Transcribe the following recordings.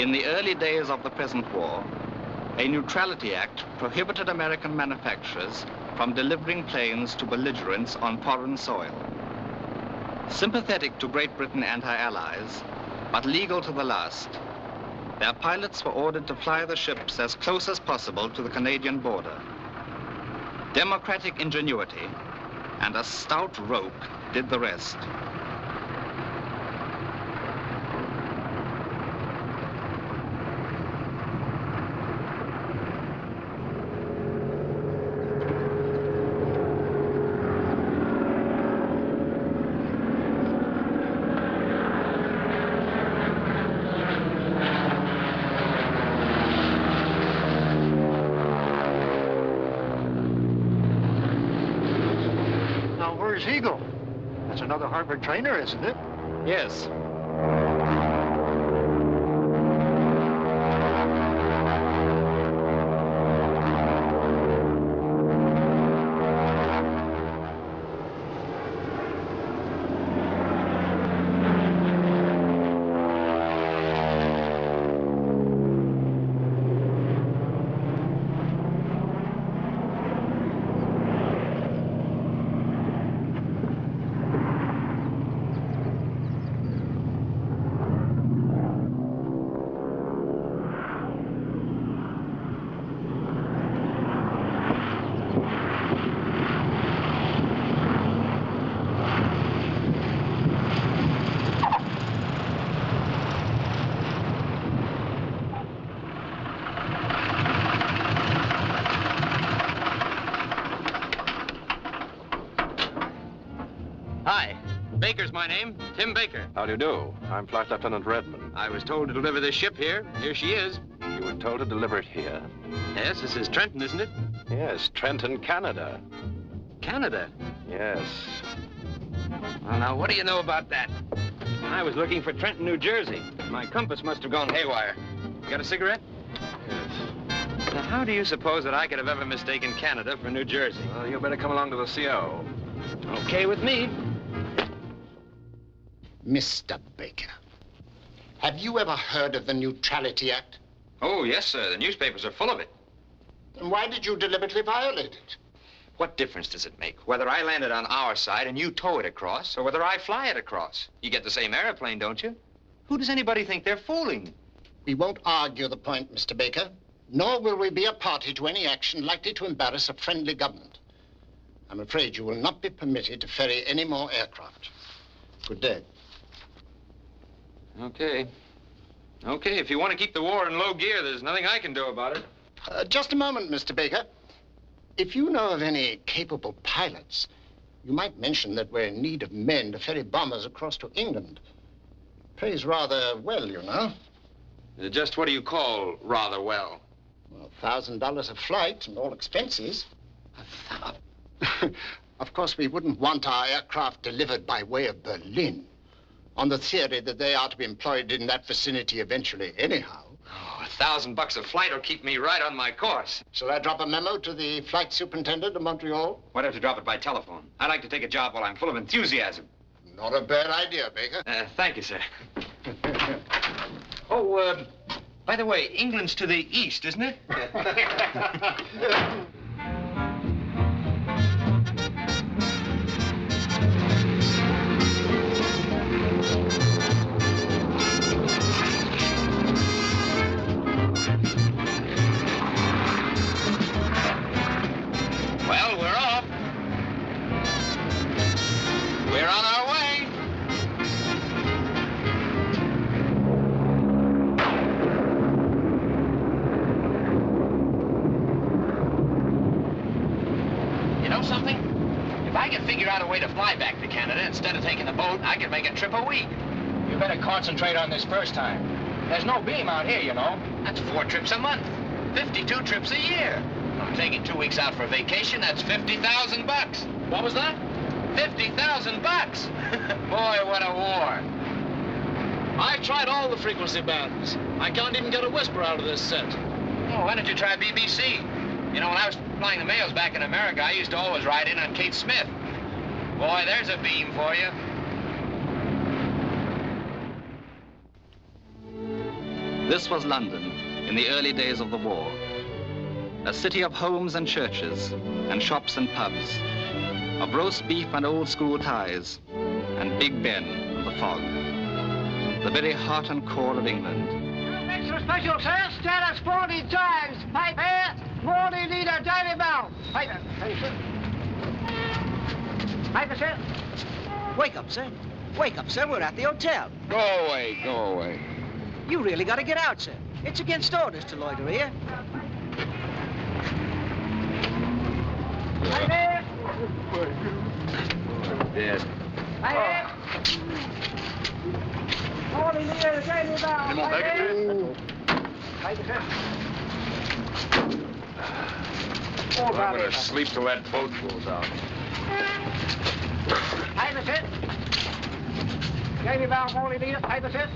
In the early days of the present war, a Neutrality Act prohibited American manufacturers from delivering planes to belligerents on foreign soil. Sympathetic to Great Britain anti-allies, but legal to the last, their pilots were ordered to fly the ships as close as possible to the Canadian border. Democratic ingenuity and a stout rope did the rest. That's another Harvard trainer, isn't it? Yes. Baker's my name, Tim Baker. How do you do? I'm Flight Lieutenant Redmond. I was told to deliver this ship here. Here she is. You were told to deliver it here? Yes, this is Trenton, isn't it? Yes, Trenton, Canada. Canada? Yes. Well, now, what do you know about that? I was looking for Trenton, New Jersey. My compass must have gone haywire. You got a cigarette? Yes. Now, how do you suppose that I could have ever mistaken Canada for New Jersey? Well, you better come along to the CO. Okay with me. Mr. Baker, have you ever heard of the Neutrality Act? Oh, yes, sir. The newspapers are full of it. Then why did you deliberately violate it? What difference does it make? Whether I land it on our side and you tow it across, or whether I fly it across? You get the same airplane, don't you? Who does anybody think they're fooling? We won't argue the point, Mr. Baker, nor will we be a party to any action likely to embarrass a friendly government. I'm afraid you will not be permitted to ferry any more aircraft. Good day. Okay. Okay, if you want to keep the war in low gear, there's nothing I can do about it. Just a moment, Mr. Baker. If you know of any capable pilots, you might mention that we're in need of men to ferry bombers across to England. Pays rather well, you know. Just what do you call rather well? Well, $1,000 a flight and all expenses. Of course, we wouldn't want our aircraft delivered by way of Berlin, on the theory that they are to be employed in that vicinity eventually anyhow. Oh, $1,000 a flight will keep me right on my course. Shall I drop a memo to the flight superintendent of Montreal? Why don't you drop it by telephone? I'd like to take a job while I'm full of enthusiasm. Not a bad idea, Baker. Thank you, sir. Oh, by the way, England's to the east, isn't it? Well, we're off. We're on our way. You know something? If I could figure out a way to fly back to Canada instead of taking the boat, I could make a trip a week. You better concentrate on this first time. There's no beam out here, you know. That's 4 trips a month. 52 trips a year. I'm taking 2 weeks out for vacation. That's $50,000. What was that? $50,000. Boy, what a war. I've tried all the frequency bands. I can't even get a whisper out of this set. Oh, why don't you try BBC? You know, when I was flying the mails back in America, I used to always ride in on Kate Smith. Boy, there's a beam for you. This was London in the early days of the war. A city of homes and churches, and shops and pubs, of roast beef and old school ties, and Big Ben and the fog. The very heart and core of England. Extra special, sir. Status 40 times. Pipe air, morning leader, Davy Bell. Piper. Piper, sir. Wake up, sir. Wake up, sir. We're at the hotel. Go away, go away. You really got to get out, sir. It's against orders to loiter here. Piper. Dead. Piper. Morning leader, Davy Bell. Any more bacon? Piper, sir. I'm gonna sleep till that boat pulls out. Piper, sir. Davy Bell, morning leader. Piper, sir.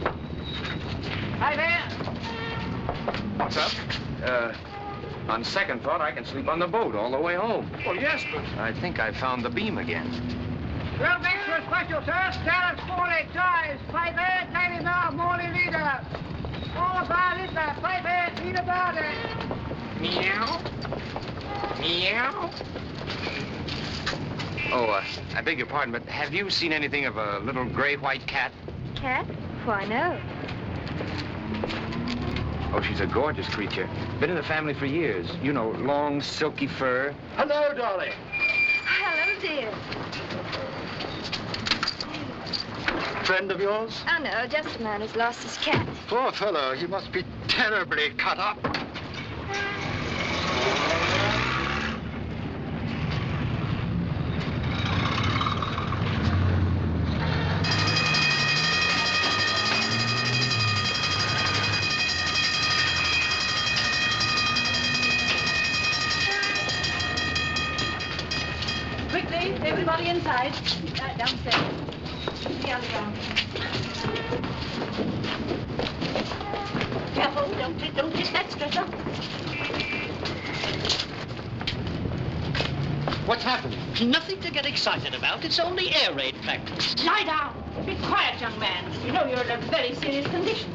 Piper. What's up? On second thought, I can sleep on the boat all the way home. Well, yes, but... I think I found the beam again. Real extra special, sir. Status 40 times. Piper, Davy Bell, morning leader. All about it, Piper, read about it. Meow. Meow. Oh, I beg your pardon, but have you seen anything of a little gray-white cat? Cat? Why, no. Oh, she's a gorgeous creature. Been in the family for years. You know, long, silky fur. Hello, Dolly. Hello, dear. Friend of yours? Oh, no, just a man who's lost his cat. Poor fellow. He must be terribly cut up. Quickly, everybody inside. Downstairs. The underground. Careful, don't hit that stretcher. What's happened? Nothing to get excited about. It's only air raid practice. Lie down. Be quiet, young man. You know you're in a very serious condition.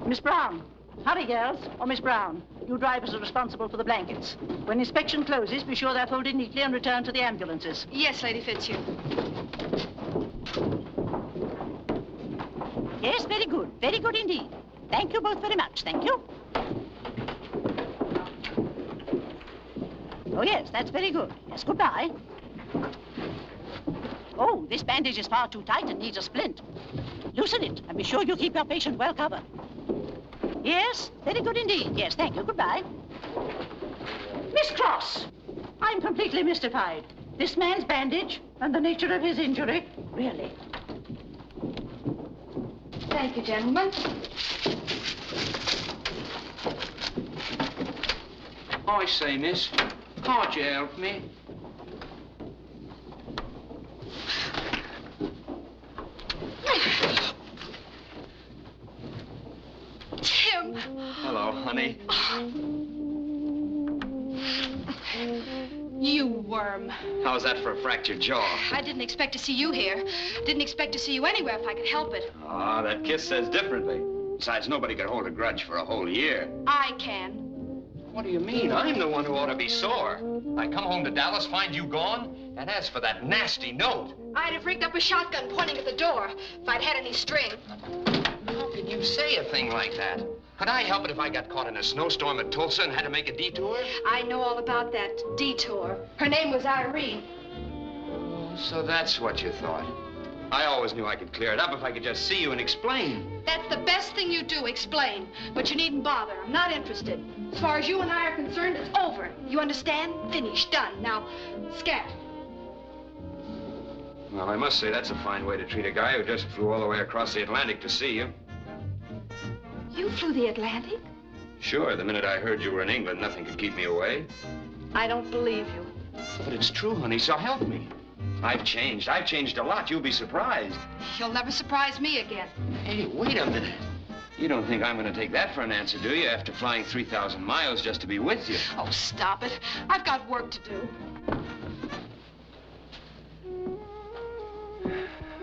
Miss Brown. Hurry, girls. Or Miss Brown. You drivers are responsible for the blankets. When inspection closes, be sure they're folded neatly and returned to the ambulances. Yes, Lady Fitzhugh. Yes, very good. Very good indeed. Thank you both very much. Thank you. Oh, yes, that's very good. Yes, goodbye. Oh, this bandage is far too tight and needs a splint. Loosen it, and be sure you keep your patient well covered. Yes, very good indeed. Yes, thank you. Goodbye. Miss Cross, I'm completely mystified. This man's bandage and the nature of his injury, really. Thank you, gentlemen. I say, miss, can't you help me? Tim. Hello, honey. You worm. How's that for a fractured jaw? I didn't expect to see you here. Didn't expect to see you anywhere if I could help it. Ah, that kiss says differently. Besides, nobody could hold a grudge for a whole year. I can. What do you mean? I'm the one who ought to be sore. I come home to Dallas, find you gone, and as for that nasty note... I'd have rigged up a shotgun pointing at the door if I'd had any string. How can you say a thing like that? Could I help it if I got caught in a snowstorm at Tulsa and had to make a detour? I know all about that detour. Her name was Irene. Oh, so that's what you thought. I always knew I could clear it up if I could just see you and explain. That's the best thing you do, explain. But you needn't bother. I'm not interested. As far as you and I are concerned, it's over. You understand? Finished. Done. Now, scat. Well, I must say that's a fine way to treat a guy who just flew all the way across the Atlantic to see you. You flew the Atlantic? Sure, the minute I heard you were in England, nothing could keep me away. I don't believe you. But it's true, honey, so help me. I've changed. I've changed a lot. You'll be surprised. You'll never surprise me again. Hey, wait a minute. You don't think I'm going to take that for an answer, do you, after flying 3,000 miles just to be with you? Oh, stop it. I've got work to do.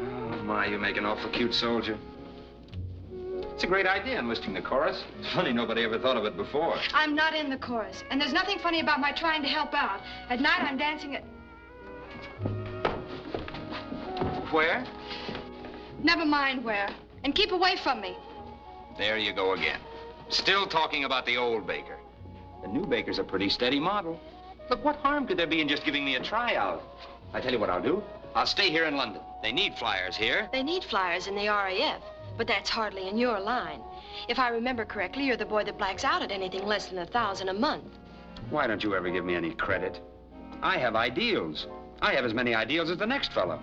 Oh, my, you make an awful cute soldier. It's a great idea, enlisting the chorus. It's funny nobody ever thought of it before. I'm not in the chorus, and there's nothing funny about my trying to help out. At night, I'm dancing at... Where? Never mind where. And keep away from me. There you go again. Still talking about the old Baker. The new Baker's a pretty steady model. Look, what harm could there be in just giving me a tryout? I tell you what I'll do. I'll stay here in London. They need flyers here. They need flyers in the R.A.F., but that's hardly in your line. If I remember correctly, you're the boy that blacks out at anything less than $1,000 a month. Why don't you ever give me any credit? I have ideals. I have as many ideals as the next fellow.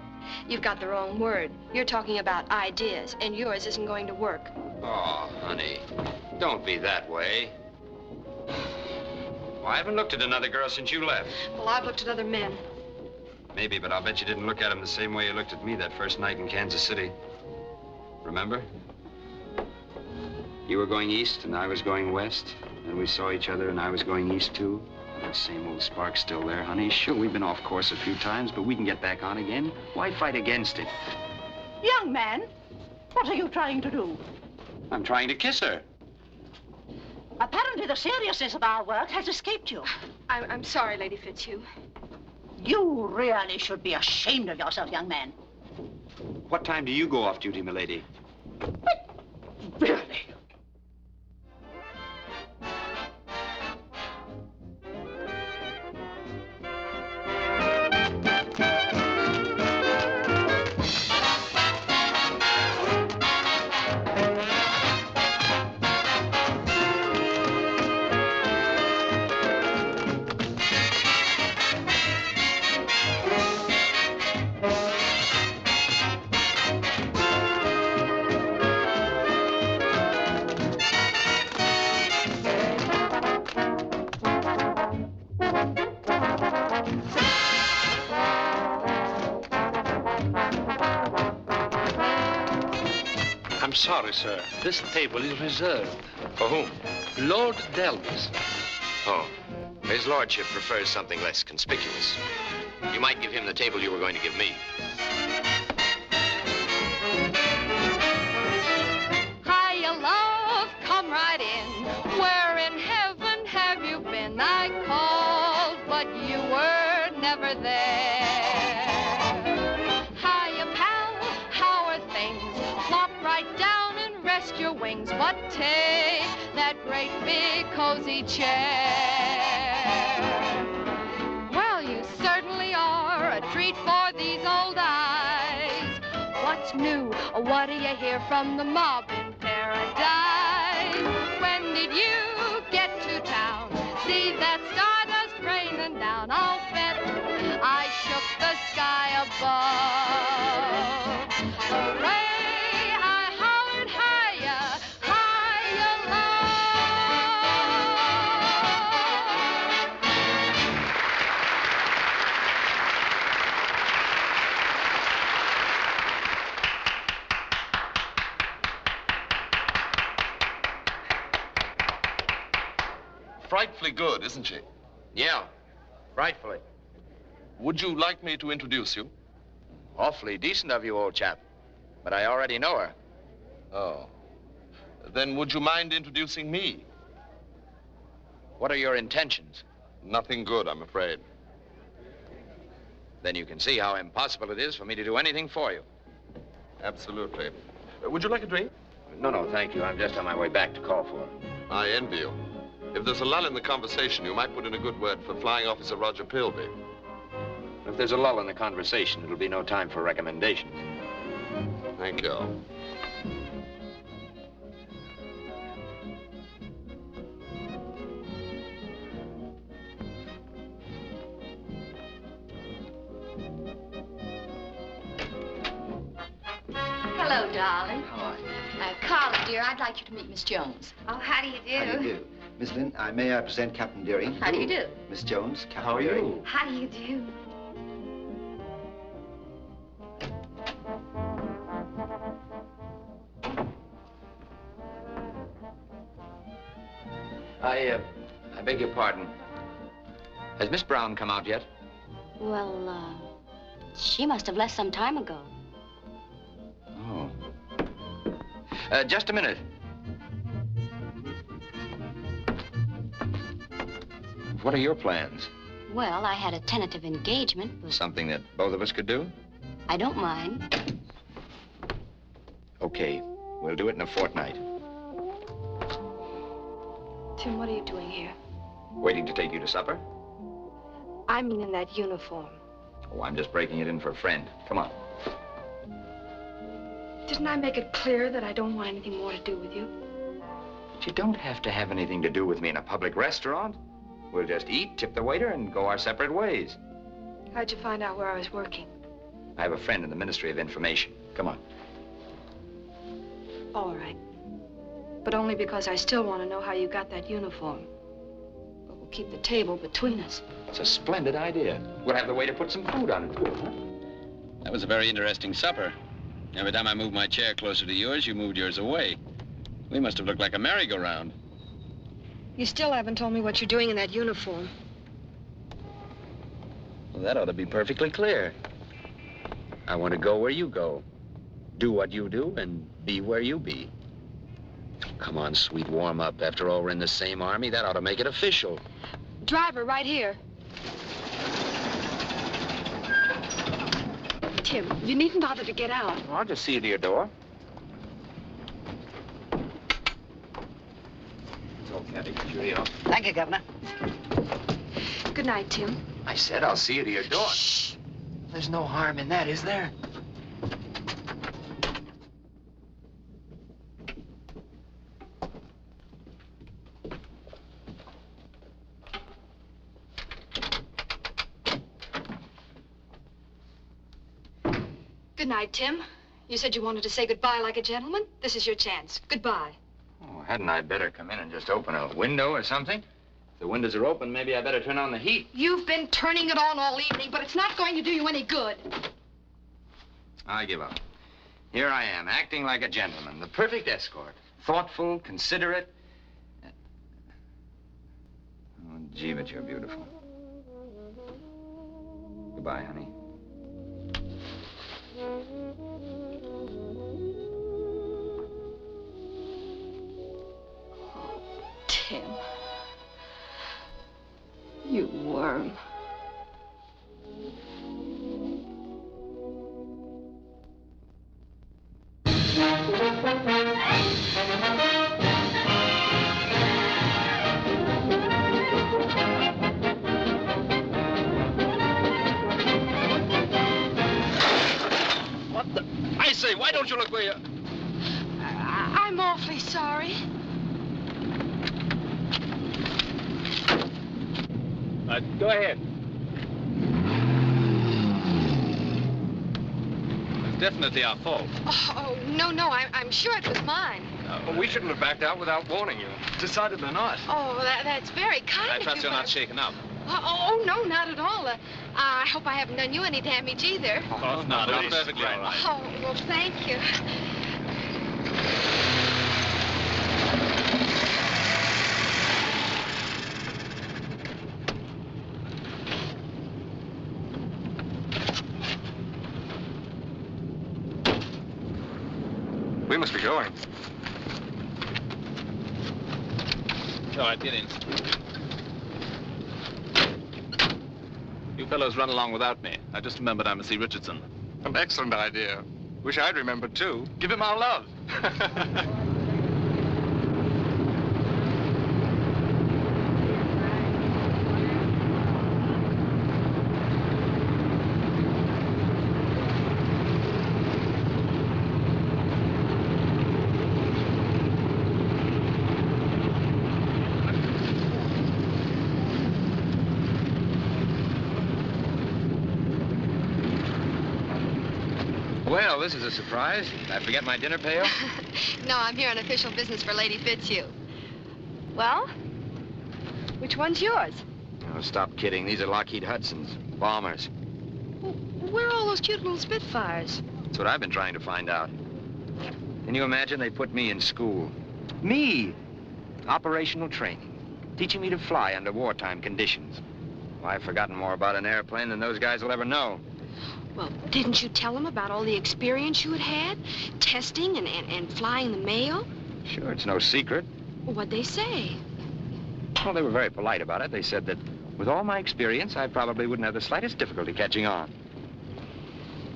You've got the wrong word. You're talking about ideas, and yours isn't going to work. Oh, honey, don't be that way. Well, I haven't looked at another girl since you left. Well, I've looked at other men. Maybe, but I'll bet you didn't look at him the same way you looked at me that first night in Kansas City. Remember? You were going east and I was going west. And we saw each other and I was going east too. That same old spark's still there, honey. Sure, we've been off course a few times, but we can get back on again. Why fight against it? Young man, what are you trying to do? I'm trying to kiss her. Apparently the seriousness of our work has escaped you. I'm sorry, Lady Fitzhugh. You really should be ashamed of yourself, young man. What time do you go off duty, milady? Really? Sorry, sir. This table is reserved. For whom? Lord Delvis. Oh, his lordship prefers something less conspicuous. You might give him the table you were going to give me. Hiya, love, come right in. Where in heaven have you been? I called, but you were never there. Hiya, pal, how are things? Flop right down and rest your wings, but take that great big cozy chair. Well, you certainly are a treat for these old eyes. What's new? What do you hear from the mob in paradise? When did you get to town? See that stardust raining down? I'll bet I shook the sky above. Hooray! Frightfully good, isn't she? Yeah, frightfully. Would you like me to introduce you? Awfully decent of you, old chap. But I already know her. Oh. Then would you mind introducing me? What are your intentions? Nothing good, I'm afraid. Then you can see how impossible it is for me to do anything for you. Absolutely. Would you like a drink? No, thank you. I'm just on my way back to call for her. I envy you. If there's a lull in the conversation, you might put in a good word for Flying Officer Roger Pilby. If there's a lull in the conversation, it'll be no time for recommendations. Thank you. Hello, darling. How are you? Carla, dear, I'd like you to meet Miss Jones. Oh, how do you do? How do you do? Miss Lynn, may I present Captain Deering? How do you do? Miss Jones, Captain How are Deering. you? How do you do? I beg your pardon. Has Miss Brown come out yet? Well, she must have left some time ago. Oh. Just a minute. What are your plans? Well, I had a tentative engagement, but Something that both of us could do? I don't mind. Okay, we'll do it in a fortnight. Tim, what are you doing here? Waiting to take you to supper? I mean in that uniform. Oh, I'm just breaking it in for a friend. Come on. Didn't I make it clear that I don't want anything more to do with you? But you don't have to have anything to do with me in a public restaurant. We'll just eat, tip the waiter, and go our separate ways. How'd you find out where I was working? I have a friend in the Ministry of Information. Come on. All right. But only because I still want to know how you got that uniform. But we'll keep the table between us. It's a splendid idea. We'll have the waiter put some food on it, too, huh? That was a very interesting supper. Every time I moved my chair closer to yours, you moved yours away. We must have looked like a merry-go-round. You still haven't told me what you're doing in that uniform. Well, that ought to be perfectly clear. I want to go where you go, do what you do, and be where you be. Come on, sweet, warm up. After all, we're in the same army. That ought to make it official. Driver, right here. Tim, you needn't bother to get out. I'll just see you to your door. It's all candy. Cheerio. Thank you, Governor. Good night, Tim. I said I'll see you to your door. Shh. There's no harm in that, is there? Good night, Tim. You said you wanted to say goodbye like a gentleman. This is your chance. Goodbye. Oh, hadn't I better come in and just open a window or something? If the windows are open, maybe I better turn on the heat. You've been turning it on all evening, but it's not going to do you any good. I give up. Here I am, acting like a gentleman, the perfect escort. Thoughtful, considerate. Oh, gee, but you're beautiful. Goodbye, honey. Tim. You worm. What the? I say, why don't you look where you... I'm awfully sorry. Go ahead. It's definitely our fault. Oh, no, I'm sure it was mine. Well, we shouldn't have backed out without warning you. Decidedly not. Oh, that's very kind I of trust you. you're not shaken up. Oh, no, not at all. I hope I haven't done you any damage either. Oh, no, that's perfectly all right. Oh, well, thank you. We must be going. All right, get in. You fellows run along without me. I just remembered I must see Richardson. An excellent idea. Wish I'd remembered, too. Give him our love. Well, this is a surprise. Did I forget my dinner pail? No, I'm here on official business for Lady Fitzhugh. Well, Which one's yours? Oh, stop kidding. These are Lockheed Hudsons, bombers. Well, where are all those cute little Spitfires? That's what I've been trying to find out. Can you imagine they put me in school? Me! Operational training. Teaching me to fly under wartime conditions. Well, I've forgotten more about an airplane than those guys will ever know. Well, didn't you tell them about all the experience you had had? Testing and flying the mail? Sure, it's no secret. What'd they say? Well, they were very polite about it. They said that with all my experience, I probably wouldn't have the slightest difficulty catching on.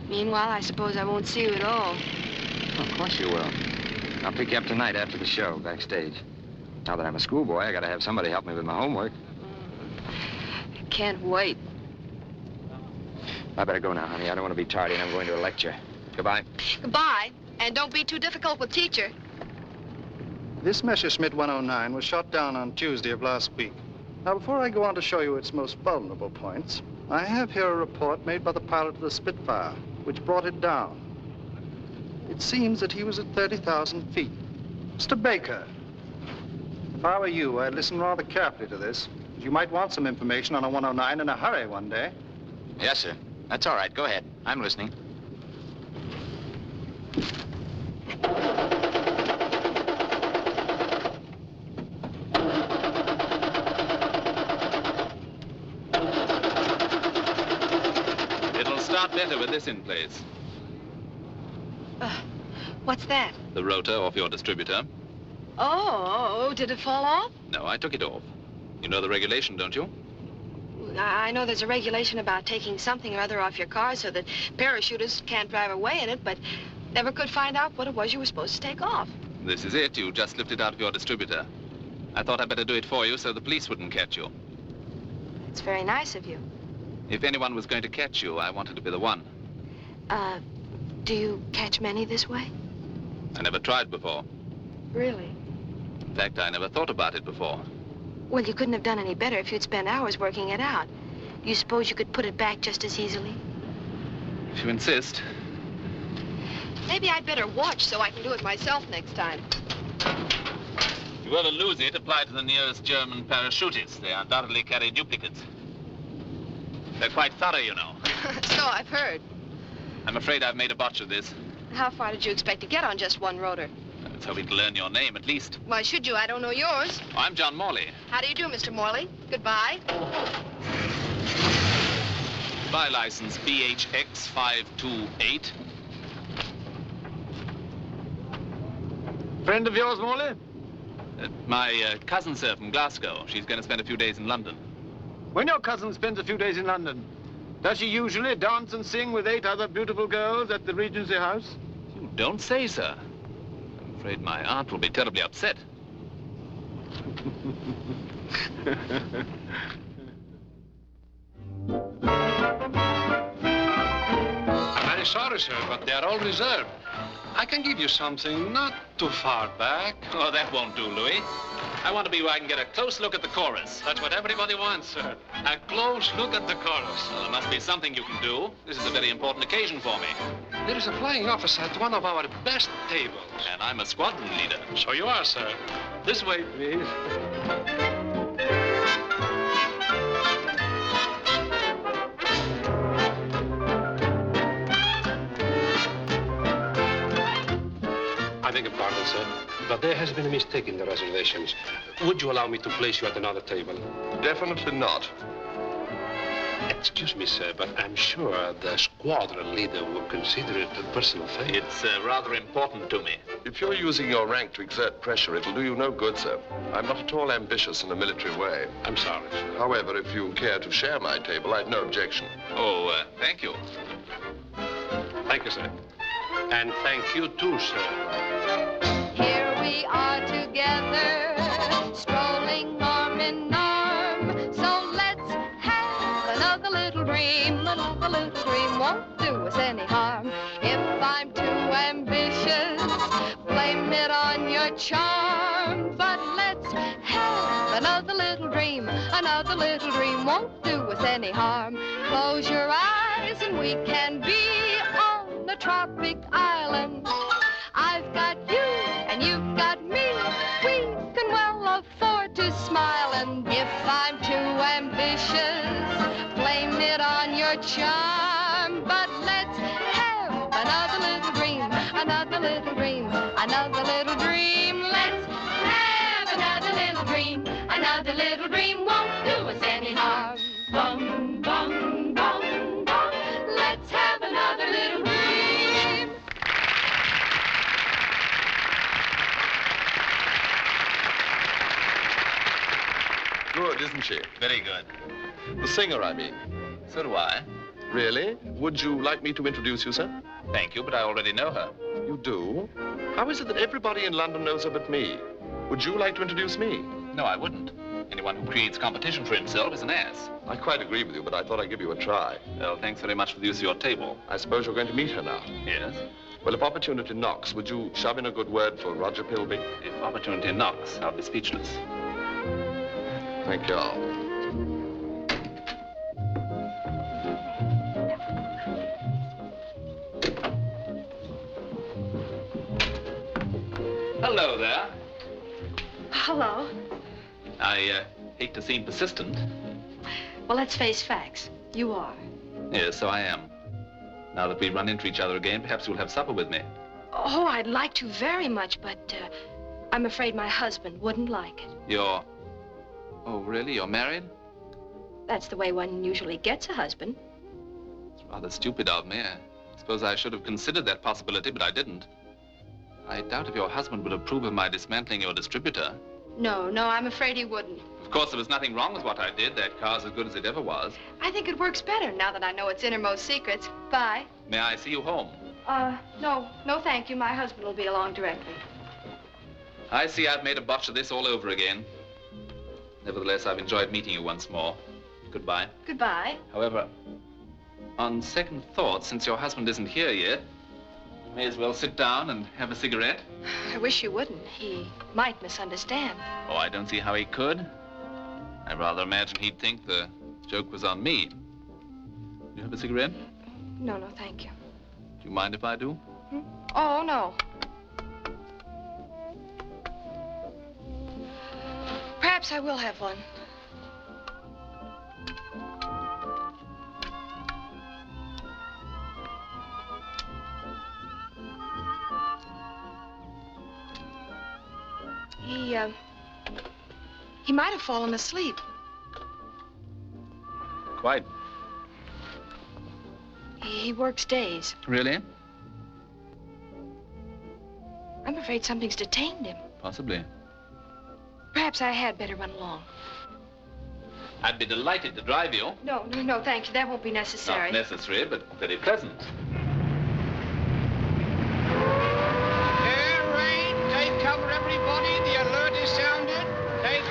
Meanwhile, I suppose I won't see you at all. Well, of course you will. I'll pick you up tonight after the show, backstage. Now that I'm a schoolboy, I gotta have somebody help me with my homework. I can't wait. I better go now, honey. I don't want to be tardy, and I'm going to a lecture. Goodbye. Goodbye, and don't be too difficult with teacher. This Messerschmitt 109 was shot down on Tuesday of last week. Now, before I go on to show you its most vulnerable points, I have here a report made by the pilot of the Spitfire, which brought it down. It seems that he was at 30,000 feet. Mr. Baker, if I were you, I'd listen rather carefully to this. You might want some information on a 109 in a hurry one day. Yes, sir. That's all right. Go ahead. I'm listening. It'll start better with this in place. What's that? The rotor off your distributor. Oh, did it fall off? No, I took it off. You know the regulation, don't you? I know there's a regulation about taking something or other off your car so that parachutists can't drive away in it, but never could find out what it was you were supposed to take off. This is it. You just lifted out of your distributor. I thought I'd better do it for you so the police wouldn't catch you. It's very nice of you. If anyone was going to catch you, I wanted to be the one. Do you catch many this way? I never tried before. Really? In fact, I never thought about it before. Well, you couldn't have done any better if you'd spent hours working it out. Do you suppose you could put it back just as easily? If you insist. Maybe I'd better watch so I can do it myself next time. If you ever lose it, apply to the nearest German parachutists. They undoubtedly carry duplicates. They're quite thorough, you know. So I've heard. I'm afraid I've made a botch of this. How far did you expect to get on just one rotor? I was hoping to learn your name, at least. Why should you? I don't know yours. Oh, I'm John Morley. How do you do, Mr. Morley? Goodbye. Spy license BHX 528. Friend of yours, Morley? My cousin, sir, from Glasgow. She's going to spend a few days in London. When your cousin spends a few days in London, does she usually dance and sing with 8 other beautiful girls at the Regency House? You don't say, sir. I'm afraid my aunt will be terribly upset. I'm very sorry, sir, but they're all reserved. I can give you something not too far back. Oh, that won't do, Louis. I want to be where I can get a close look at the chorus. That's what everybody wants, sir. A close look at the chorus. Well, there must be something you can do. This is a very important occasion for me. There is a flying officer at one of our best tables. And I'm a squadron leader. So you are, sir. This way, please. I beg your pardon, sir, but there has been a mistake in the reservations. Would you allow me to place you at another table? Definitely not. Excuse me, sir, but I'm sure the squadron leader will consider it a personal favor. It's rather important to me. If you're using your rank to exert pressure, it'll do you no good, sir. I'm not at all ambitious in a military way. I'm sorry, sir. However, if you care to share my table, I've no objection. Oh, thank you. Thank you, sir. And thank you, too, sir. Here we are together, strolling arm in arm. So let's have another little dream. Another little dream won't do us any harm. If I'm too ambitious, blame it on your charm. But let's have another little dream. Another little dream won't do us any harm. Close your eyes and we can be on a tropic island. I've got you and you've got me. We can well afford to smile and give If I'm too ambitious, blame it on your charm. But let's have another little dream, another little dream, another little dream. Let's have another little dream, another little dream won't do us any harm. Bum, bum, bum, bum. Let's have another little dream. Good, isn't she? Very good. The singer, I mean. So do I. Really? Would you like me to introduce you, sir? Thank you, but I already know her. You do? How is it that everybody in London knows her but me? Would you like to introduce me? No, I wouldn't. Anyone who creates competition for himself is an ass. I quite agree with you, but I thought I'd give you a try. Well, thanks very much for the use of your table. I suppose you're going to meet her now. Yes. Well, if opportunity knocks, would you shove in a good word for Roger Pilby? If opportunity knocks, I'll be speechless. Thank you all. Hello there. Hello. I hate to seem persistent. Well, let's face facts. You are. Yes, so I am. Now that we run into each other again, perhaps you'll have supper with me. Oh, I'd like to very much, but I'm afraid my husband wouldn't like it. You're... Oh, really? You're married? That's the way one usually gets a husband. It's rather stupid of me. I suppose I should have considered that possibility, but I didn't. I doubt if your husband would approve of my dismantling your distributor. No, I'm afraid he wouldn't. Of course, there was nothing wrong with what I did. That car's as good as it ever was. I think it works better now that I know its innermost secrets. Bye. May I see you home? No, thank you. My husband will be along directly. I see I've made a botch of this all over again. Nevertheless, I've enjoyed meeting you once more. Goodbye. Goodbye. However, on second thought, since your husband isn't here yet, you may as well sit down and have a cigarette. I wish you wouldn't. He might misunderstand. Oh, I don't see how he could. I rather imagine he'd think the joke was on me. You have a cigarette? No, thank you. Do you mind if I do? Oh, no. Perhaps I will have one. He might have fallen asleep. Quite. He works days. Really? I'm afraid something's detained him. Possibly. Perhaps I had better run along. I'd be delighted to drive you. No, thank you. That won't be necessary. Not necessary, but very pleasant. Air raid, take cover, everybody. The alert is sounded. Take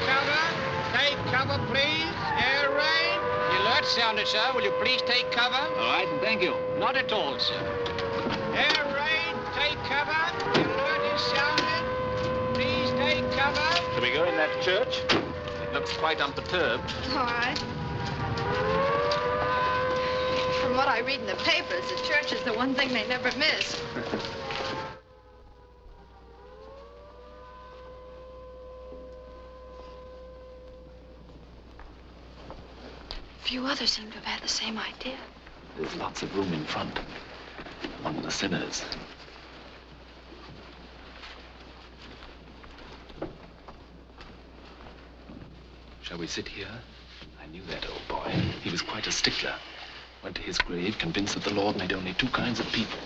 cover, please. Air raid. The alert sounded, sir. Will you please take cover? All right, thank you. Not at all, sir. Air raid, take cover. The alert is sounded. Please take cover. Shall we go in that church? It looks quite unperturbed. All right. From what I read in the papers, the church is the one thing they never miss. Few others seem to have had the same idea. There's lots of room in front, among the sinners. Shall we sit here? I knew that old boy. He was quite a stickler. Went to his grave convinced that the Lord made only two kinds of people.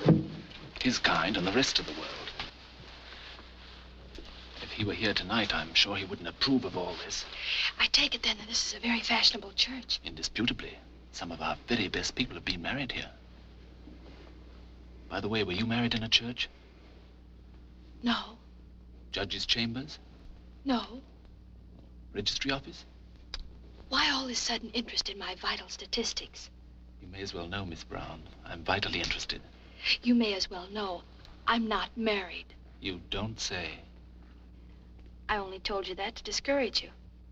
His kind and the rest of the world. If he were here tonight, I'm sure he wouldn't approve of all this. I take it then that this is a very fashionable church. Indisputably. Some of our very best people have been married here. By the way, were you married in a church? No. Judge's chambers? No. Registry office? Why all this sudden interest in my vital statistics? You may as well know, Miss Brown. I'm vitally interested. You may as well know I'm not married. You don't say. I only told you that to discourage you.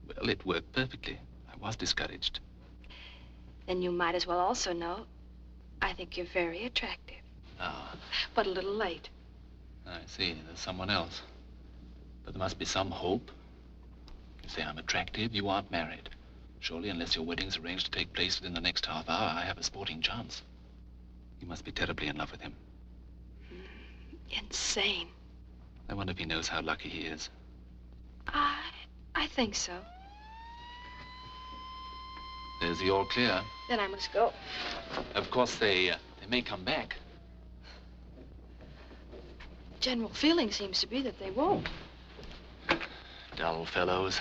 Well, it worked perfectly. I was discouraged. Then you might as well also know I think you're very attractive. Ah. But a little late. I see. There's someone else. But there must be some hope. If say I'm attractive, you aren't married. Surely, unless your wedding's arranged to take place within the next half hour, I have a sporting chance. You must be terribly in love with him. Insane. I wonder if he knows how lucky he is. I think so. There's the all clear. Then I must go. Of course, they may come back. General feeling seems to be that they won't. Dull fellows.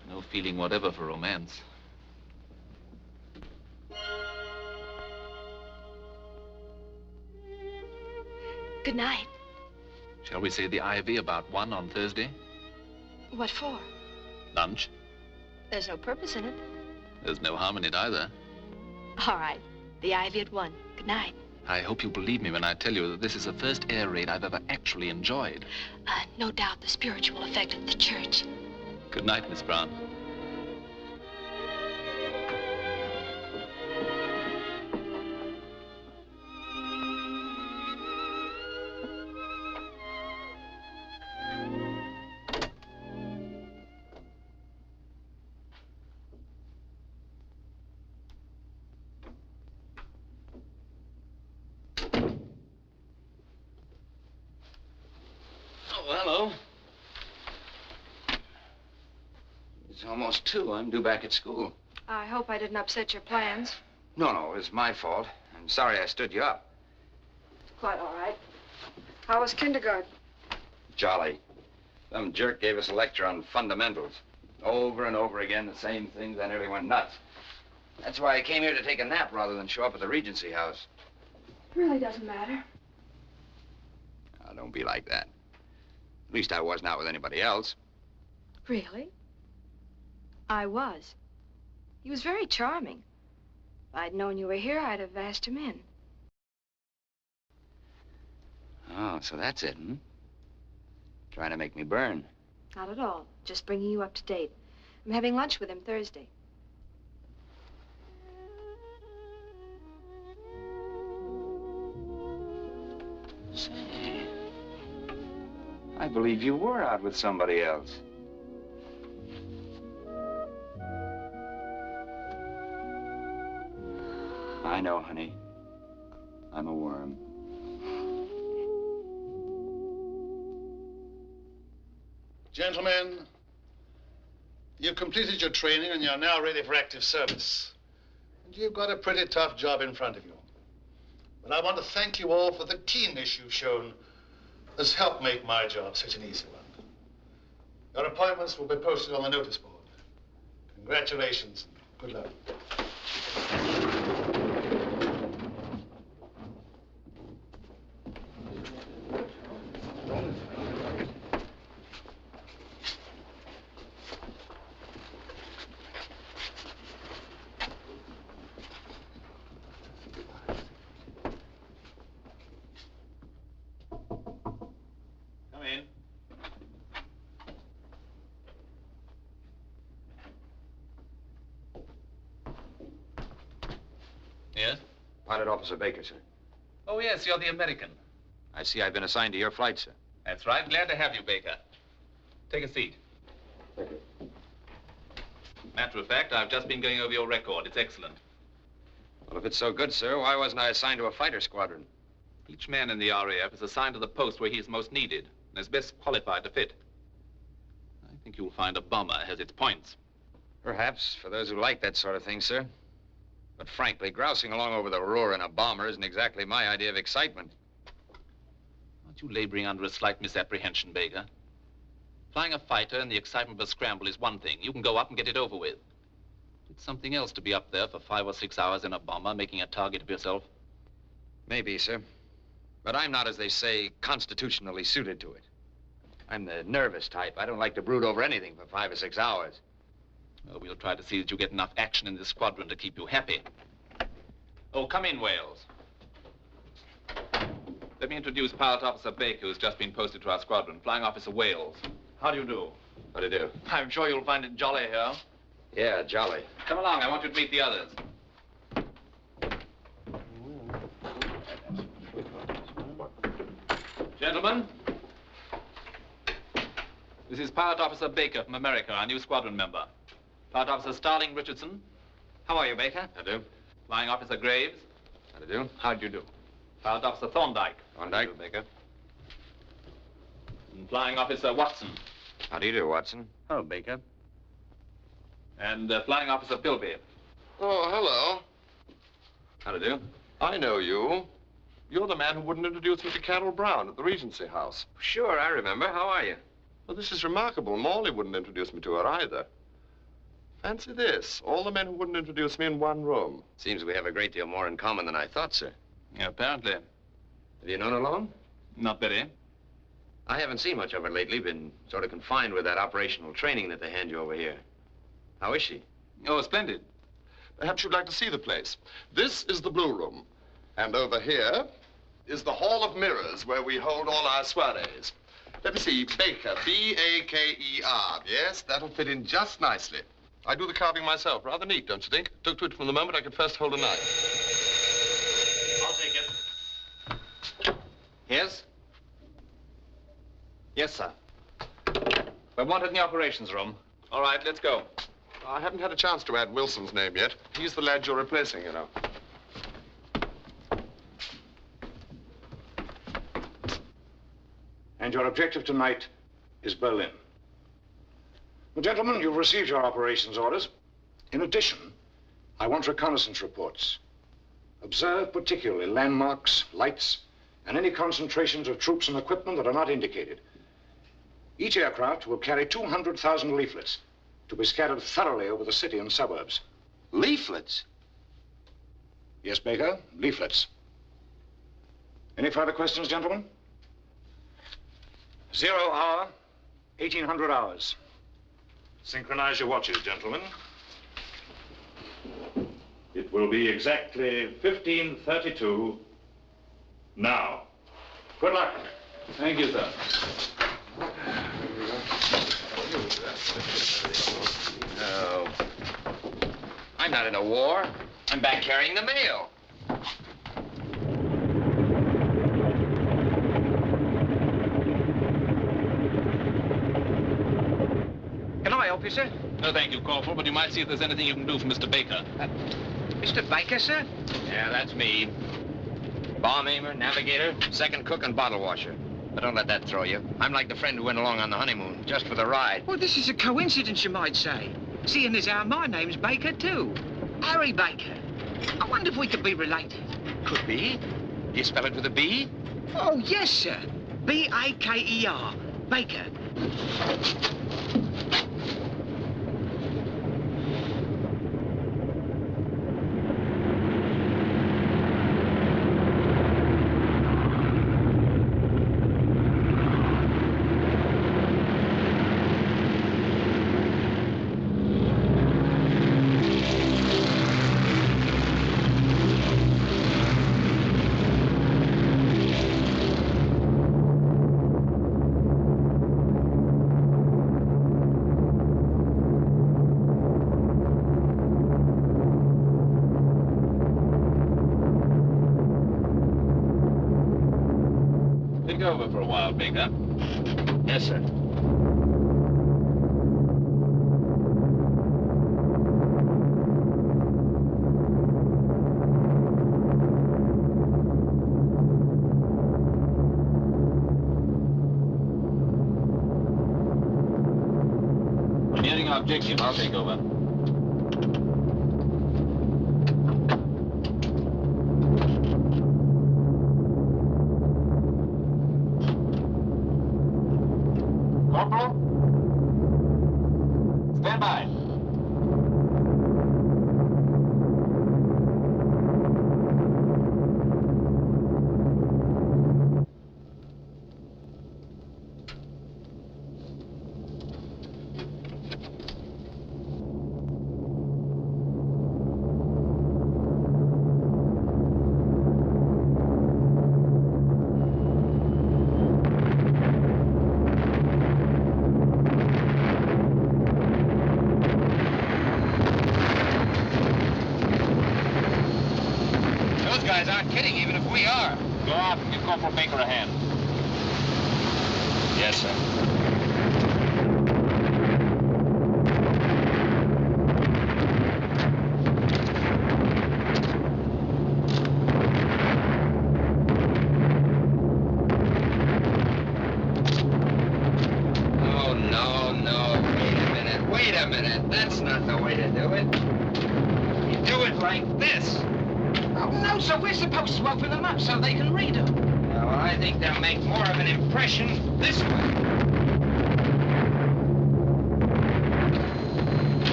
No feeling whatever for romance. Good night. Shall we say the Ivy about 1 on Thursday? What for? Lunch. There's no purpose in it. There's no harm in it either. All right. The Ivy at 1. Good night. I hope you believe me when I tell you that this is the first air raid I've ever actually enjoyed. No doubt the spiritual effect of the church. Good night, Miss Brown. Hello. It's almost 2. I'm due back at school. I hope I didn't upset your plans. No, it was my fault. I'm sorry I stood you up. Quite all right. How was kindergarten? Jolly. Some jerk gave us a lecture on fundamentals. Over and over again, the same things. I nearly went nuts. That's why I came here to take a nap rather than show up at the Regency House. It really doesn't matter. Oh, don't be like that. At least I was not with anybody else. Really? I was. He was very charming. If I'd known you were here, I'd have asked him in. Oh, so that's it, hmm? Trying to make me burn. Not at all. Just bringing you up to date. I'm having lunch with him Thursday. Say, I believe you were out with somebody else. I know, honey. I'm a worm. Gentlemen, you've completed your training and you're now ready for active service. And you've got a pretty tough job in front of you. But I want to thank you all for the keenness you've shown that's helped make my job such an easy one. Your appointments will be posted on the notice board. Congratulations. Good luck. Yes? Pilot Officer Baker, sir. Oh, yes, you're the American. I see I've been assigned to your flight, sir. That's right. Glad to have you, Baker. Take a seat. Thank you. Matter of fact, I've just been going over your record. It's excellent. Well, if it's so good, sir, why wasn't I assigned to a fighter squadron? Each man in the R.A.F. is assigned to the post where he is most needed and is best qualified to fit. I think you'll find a bomber has its points. Perhaps, for those who like that sort of thing, sir. But frankly, grousing along over the Ruhr in a bomber isn't exactly my idea of excitement. Aren't you laboring under a slight misapprehension, Baker? Flying a fighter in the excitement of a scramble is one thing. You can go up and get it over with. It's something else to be up there for 5 or 6 hours in a bomber, making a target of yourself. Maybe, sir. But I'm not, as they say, constitutionally suited to it. I'm the nervous type. I don't like to brood over anything for 5 or 6 hours. Well, we'll try to see that you get enough action in this squadron to keep you happy. Oh, come in, Wales. Let me introduce Pilot Officer Baker, who's just been posted to our squadron. Flying Officer Wales. How do you do? How do you do? I'm sure you'll find it jolly here. Yeah, jolly. Come along. I want you to meet the others. Gentlemen, This is Pilot Officer Baker from America, our new squadron member. Pilot Officer Starling Richardson. How are you, Baker? How do you do? Flying Officer Graves. How do you do? How do you do? Pilot Officer Thorndyke. Thorndyke. How do you do, Baker? And Flying Officer Watson. How do you do, Watson? Hello, Baker. And Flying Officer Philby. Oh, hello. How do you do? I know you. You're the man who wouldn't introduce me to Carol Brown at the Regency House. Sure, I remember. How are you? Well, this is remarkable. Morley wouldn't introduce me to her either. Fancy this. All the men who wouldn't introduce me in one room. Seems we have a great deal more in common than I thought, sir. Yeah, apparently. Have you known her long? Not very. I haven't seen much of her lately. Been sort of confined with that operational training that they hand you over here. How is she? Oh, splendid. Perhaps you'd like to see the place. This is the Blue Room. And over here is the Hall of Mirrors, where we hold all our soirees. Let me see. Baker, B-A-K-E-R. Yes, that'll fit in just nicely. I do the carving myself. Rather neat, don't you think? Took to it from the moment I could first hold a knife. I'll take it. Yes? Yes, sir. We're wanted in the operations room. All right, let's go. I haven't had a chance to add Wilson's name yet. He's the lad you're replacing, you know. And your objective tonight is Berlin. Well, gentlemen, you've received your operations orders. In addition, I want reconnaissance reports. Observe particularly landmarks, lights, and any concentrations of troops and equipment that are not indicated. Each aircraft will carry 200,000 leaflets to be scattered thoroughly over the city and suburbs. Leaflets? Yes, Baker, leaflets. Any further questions, gentlemen? 0 hour, 1800 hours. Synchronize your watches, gentlemen. It will be exactly 15:32 now. Good luck. Thank you, sir. No. I'm not in a war. I'm back carrying the mail. Can I help you, sir? No, thank you, Corporal, but you might see if there's anything you can do for Mr. Baker. Mr. Baker, sir? Yeah, that's me. Bomb aimer, navigator, second cook, and bottle washer. But don't let that throw you. I'm like the friend who went along on the honeymoon, just for the ride. Well, this is a coincidence, you might say. Seeing as how my name's Baker, too. Harry Baker. I wonder if we could be related. Could be. Do you spell it with a B? Oh, yes, sir. B-A-K-E-R. Baker. Take over for a while, Baker. Yes, sir. When nearing our objective, I'll take over. Corporal? Stand by. Those guys aren't kidding, even if we are. Go out and give Corporal Baker a hand. Yes, sir. That's not the way to do it. You do it like this. Oh, no, sir. We're supposed to open them up so they can read them. Well, I think they'll make more of an impression this way.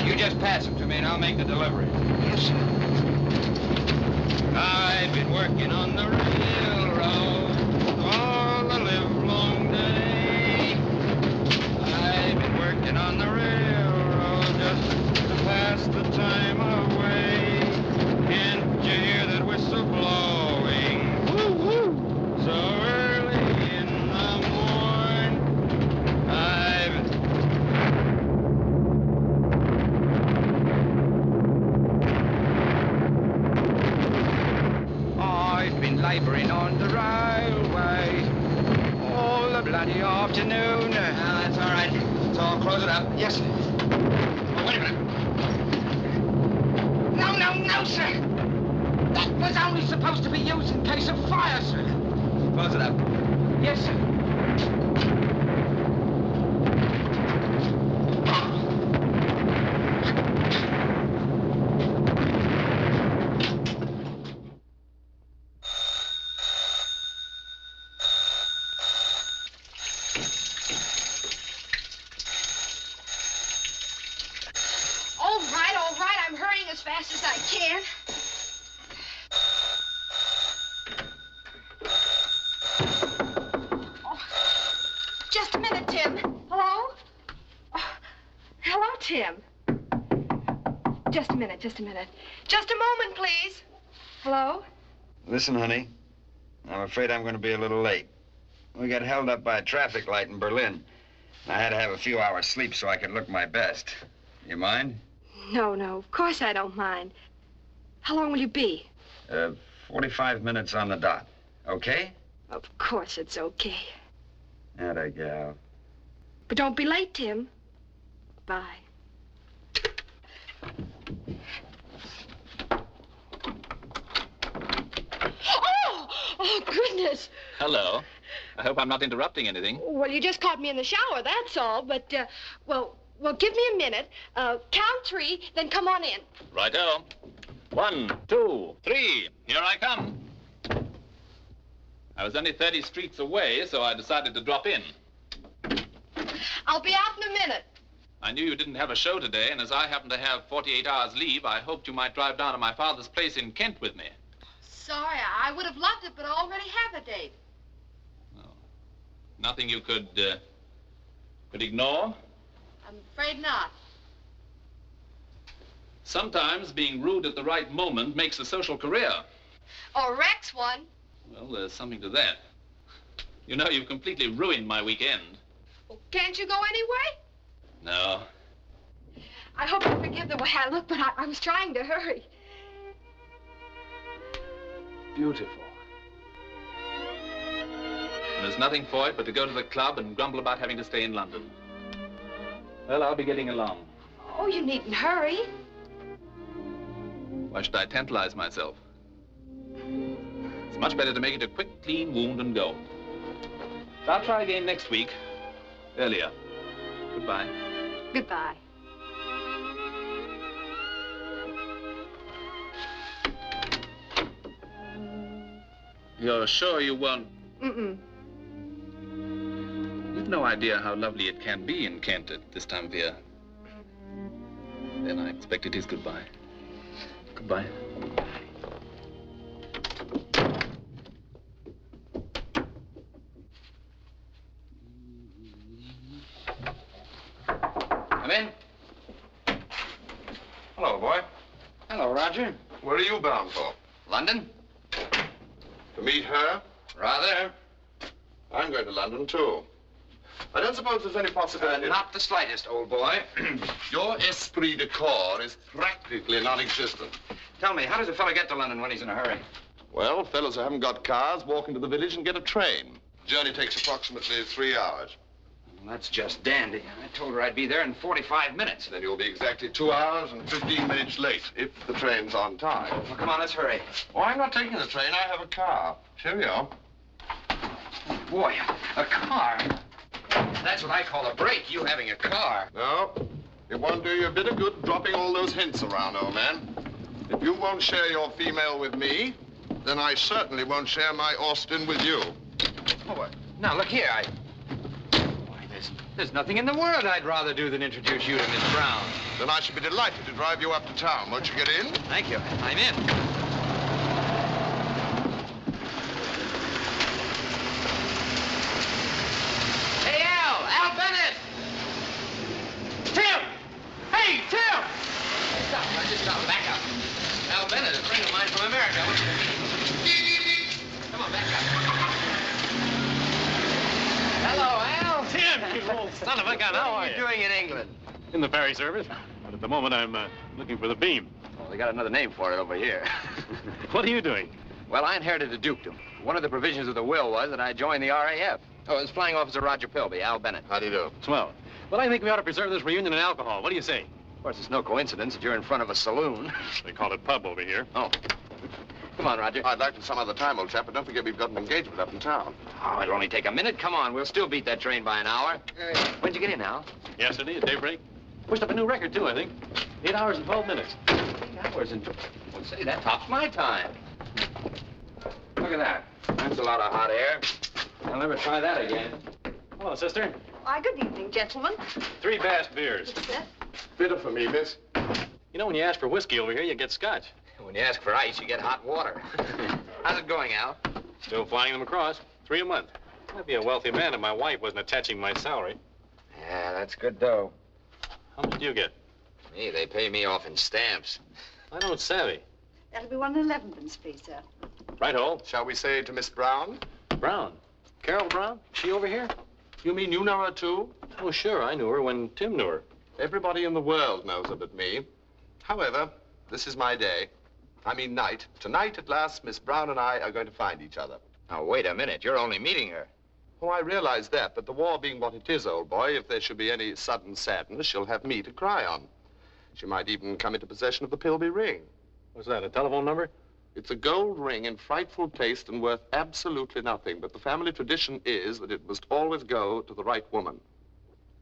You just pass them to me and I'll make the delivery. Yes, sir. I've been working on the railroad all the livelong day. I've been working on the railroad just to pass the time away. Can't you hear that whistle blowing? Woo-woo! So early in the morning. I've been laboring on the railway all the bloody afternoon. That's all right. So I'll close it up. Yes, sir. Oh, wait a minute. No, no, no, sir. That was only supposed to be used in case of fire, sir. Close it up. Yes, sir. All right, I'm hurrying as fast as I can. Oh, just a minute, Tim. Hello? Oh, hello, Tim. Just a minute. Just a moment, please. Hello? Listen, honey. I'm afraid I'm going to be a little late. We got held up by a traffic light in Berlin. I had to have a few hours sleep so I could look my best. You mind? No, of course I don't mind. How long will you be? 45 minutes on the dot. Okay? Of course it's okay. Atta gal. But don't be late, Tim. Bye. Oh, goodness. Hello. I hope I'm not interrupting anything. Well, you just caught me in the shower, that's all. But, well, give me a minute. Count 3, then come on in. Righto. 1, 2, 3. Here I come. I was only 30 streets away, so I decided to drop in. I'll be out in a minute. I knew you didn't have a show today, and as I happen to have 48 hours leave, I hoped you might drive down to my father's place in Kent with me. Sorry, I would have loved it, but I already have a date. Nothing you could ignore? I'm afraid not. Sometimes being rude at the right moment makes a social career. Or Rex one. Well, there's something to that. You know, you've completely ruined my weekend. Well, can't you go anyway? No. I hope you forgive the way I look, but I was trying to hurry. Beautiful. And there's nothing for it but to go to the club and grumble about having to stay in London. Well, I'll be getting along. Oh, you needn't hurry. Why should I tantalize myself? It's much better to make it a quick, clean wound and go. I'll try again next week. Earlier. Goodbye. Goodbye. You're sure you won't? Mm-mm. You've no idea how lovely it can be in Kent at this time of year. Then I expect it is goodbye. Goodbye. Come in. Hello, boy. Hello, Roger. Where are you bound for? London? To meet her? Rather. I'm going to London, too. I don't suppose there's any possibility... Not the slightest, old boy. Your esprit de corps is practically non-existent. Tell me, how does a fellow get to London when he's in a hurry? Well, fellows who haven't got cars walk into the village and get a train. Journey takes approximately 3 hours. Well, that's just dandy. I told her I'd be there in 45 minutes. Then you'll be exactly 2 hours and 15 minutes late, if the train's on time. Well, come on, let's hurry. Oh, I'm not taking the train. I have a car. Here we are. Boy, a car. That's what I call a break, you having a car. No, It won't do you a bit of good dropping all those hints around, old man. If you won't share your female with me, then I certainly won't share my Austin with you. Oh, what? Now, look here, Why, there's nothing in the world I'd rather do than introduce you to Miss Brown. Then I should be delighted to drive you up to town. Won't you get in? Thank you. I'm in. Hey, Al Bennett! Tim! Hey, Tim! Hey, stop, stop, back up. Al Bennett, a friend of mine from America. I want you to meet him. Come on, back up. Hello, Al. Tim, you old son of a gun, how are you? What are you doing in England? In the ferry service. But at the moment, I'm looking for the beam. Well, they got another name for it over here. What are you doing? Well, I inherited a dukedom. One of the provisions of the will was that I join the R.A.F. Oh, it's Flying Officer Roger Pilby, Al Bennett. How do you do? Swell. Well, I think we ought to preserve this reunion in alcohol. What do you say? Of course, it's no coincidence that you're in front of a saloon. They call it pub over here. Oh. Come on, Roger. I'd like to some other time, old chap, but don't forget we've got an engagement up in town. Oh, it'll only take a minute. Come on, we'll still beat that train by an hour. When'd you get in, Al? Yesterday at daybreak. Pushed up a new record, too, I think. 8 hours and 12 minutes. 8 hours and... Well, say, that tops my time. Look at that. That's a lot of hot air. I'll never try that again. Hello, sister. Why, good evening, gentlemen. 3 Bass beers. Bitter for me, miss. You know, when you ask for whiskey over here, you get scotch. When you ask for ice, you get hot water. How's it going, Al? Still flying them across. 3 a month. I'd be a wealthy man if my wife wasn't attaching my salary. Yeah, that's good dough. How much do you get? Me, they pay me off in stamps. I don't savvy. That'll be 1 11pence, please, sir. Right-o. Shall we say to Miss Brown? Brown? Carol Brown? She over here? You mean you know her, too? Oh, sure. I knew her when Tim knew her. Everybody in the world knows her but me. However, this is my day. I mean night. Tonight, at last, Miss Brown and I are going to find each other. Now, wait a minute. You're only meeting her. Oh, I realize that, but the war being what it is, old boy, if there should be any sudden sadness, she'll have me to cry on. She might even come into possession of the Pilby ring. What's that, a telephone number? It's a gold ring in frightful taste and worth absolutely nothing, but the family tradition is that it must always go to the right woman.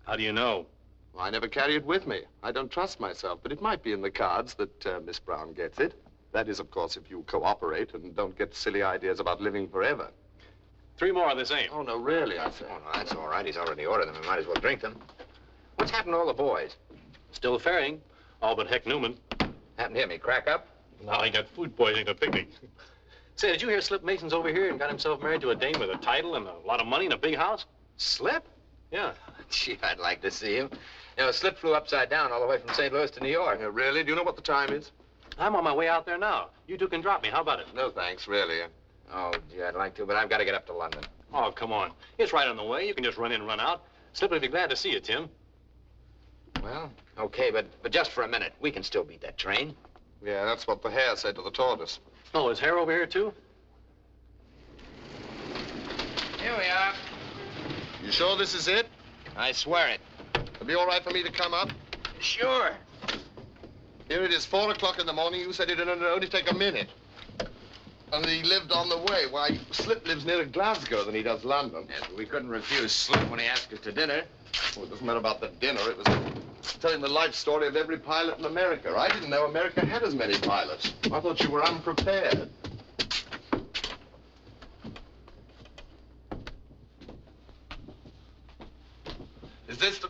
How do you know? Well, I never carry it with me. I don't trust myself, but it might be in the cards that Miss Brown gets it. That is, of course, if you cooperate and don't get silly ideas about living forever. 3 more of the same. Oh, no, really, I say. Oh, no, that's all right. He's already ordered them. We might as well drink them. What's happened to all the boys? Still ferrying. All but Heck Newman. Happened to him. He crack up? Now he got food poisoning at a picnic. Say, did you hear Slip Mason's over here and got himself married to a dame with a title and a lot of money and a big house? Slip? Yeah. Gee, I'd like to see him. You know, Slip flew upside down all the way from St. Louis to New York. Really? Do you know what the time is? I'm on my way out there now. You two can drop me. How about it? No, thanks, really. Oh, gee, I'd like to, but I've got to get up to London. Oh, come on. It's right on the way. You can just run in and run out. Slip would be glad to see you, Tim. Well, okay, but just for a minute. We can still beat that train. Yeah, that's what the hare said to the tortoise. Oh, is Hare over here, too? Here we are. You sure this is it? I swear it. It'll be all right for me to come up? Sure. Here it is, 4 o'clock in the morning. You said it'd only take a minute. And he lived on the way. Why, Slip lives nearer Glasgow than he does London. Yes, but we couldn't refuse Slip when he asked us to dinner. Well, it doesn't matter about the dinner. It was telling the life story of every pilot in America. I didn't know America had as many pilots. I thought you were unprepared. Is this the...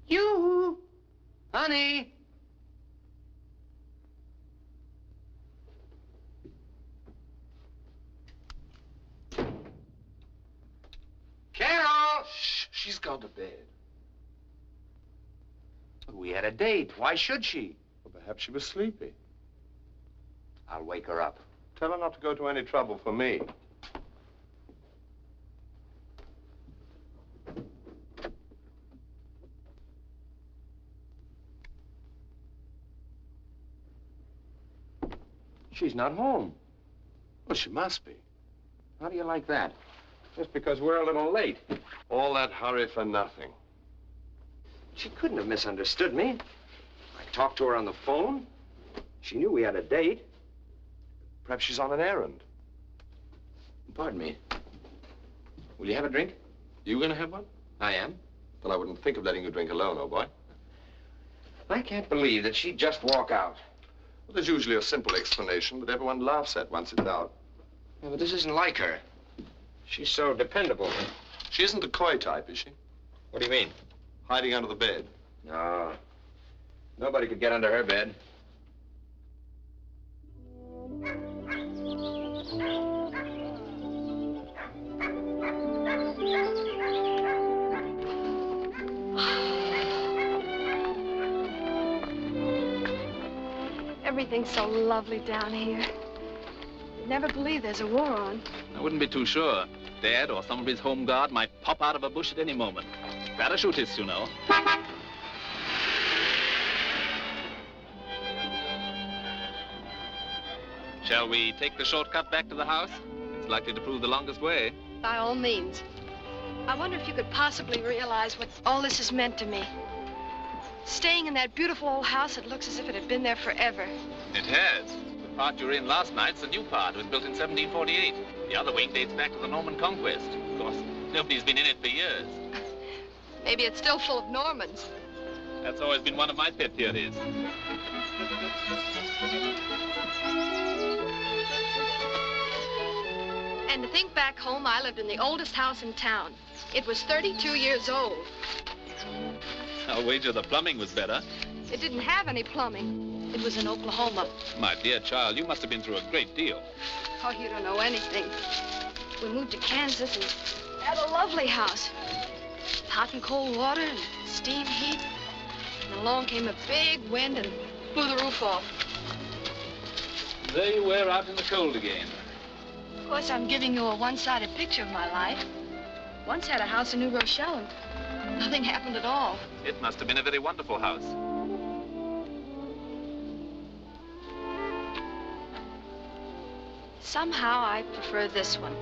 You, honey. Carol! Shh, she's gone to bed. We had a date. Why should she? Well, perhaps she was sleepy. I'll wake her up. Tell her not to go to any trouble for me. She's not home. Well, she must be. How do you like that? Just because we're a little late. All that hurry for nothing. She couldn't have misunderstood me. I talked to her on the phone. She knew we had a date. Perhaps she's on an errand. Pardon me. Will you have a drink? You gonna have one? I am. Well, I wouldn't think of letting you drink alone, old boy. I can't believe that she'd just walk out. Well, there's usually a simple explanation that everyone laughs at once it's out. Yeah, but this isn't like her. She's so dependable. She isn't the coy type, is she? What do you mean? Hiding under the bed. No. Nobody could get under her bed. Everything's so lovely down here. You'd never believe there's a war on. I wouldn't be too sure. Dad or some of his home guard might pop out of a bush at any moment. Parachutists, you know. Shall we take the shortcut back to the house? It's likely to prove the longest way. By all means. I wonder if you could possibly realize what all this has meant to me. Staying in that beautiful old house, it looks as if it had been there forever. It has. The part you were in last night's the new part. It was built in 1748. The other wing dates back to the Norman Conquest. Of course, nobody's been in it for years. Maybe it's still full of Normans. That's always been one of my pet theories. And to think back home, I lived in the oldest house in town. It was 32 years old. I'll wager the plumbing was better. It didn't have any plumbing. It was in Oklahoma. My dear child, you must have been through a great deal. Oh, you don't know anything. We moved to Kansas and had a lovely house. Hot and cold water and steam heat. And along came a big wind and blew the roof off. There you were out in the cold again. Of course, I'm giving you a one-sided picture of my life. Once had a house in New Rochelle and nothing happened at all. It must have been a very wonderful house. Somehow, I prefer this one.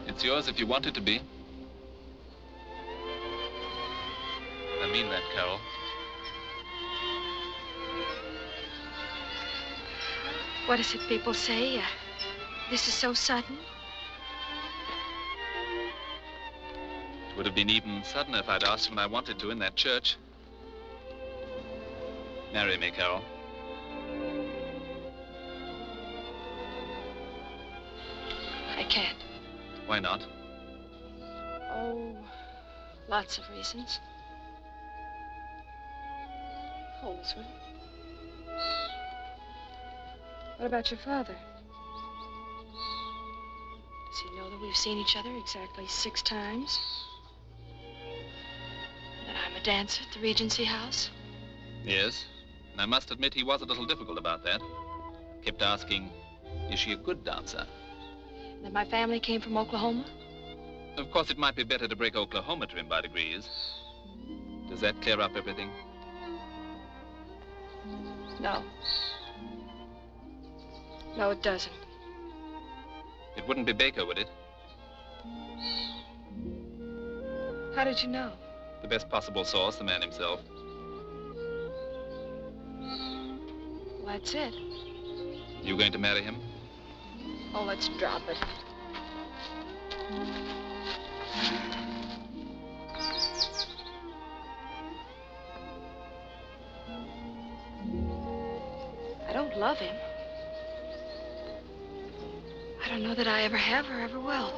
It's yours if you want it to be. I mean that, Carol. What is it people say? This is so sudden. It would have been even sudden if I'd asked when I wanted to in that church. Marry me, Carol. I can't. Why not? Oh, lots of reasons. Hold this one. What about your father? Does he know that we've seen each other exactly 6 times? That I'm a dancer at the Regency House? Yes. And I must admit he was a little difficult about that. Kept asking, is she a good dancer? That my family came from Oklahoma? Of course, it might be better to break Oklahoma to him by degrees. Does that clear up everything? No. No, it doesn't. It wouldn't be Baker, would it? How did you know? The best possible source, the man himself. Well, that's it. You going to marry him? Oh, let's drop it. I don't love him. I don't know that I ever have or ever will.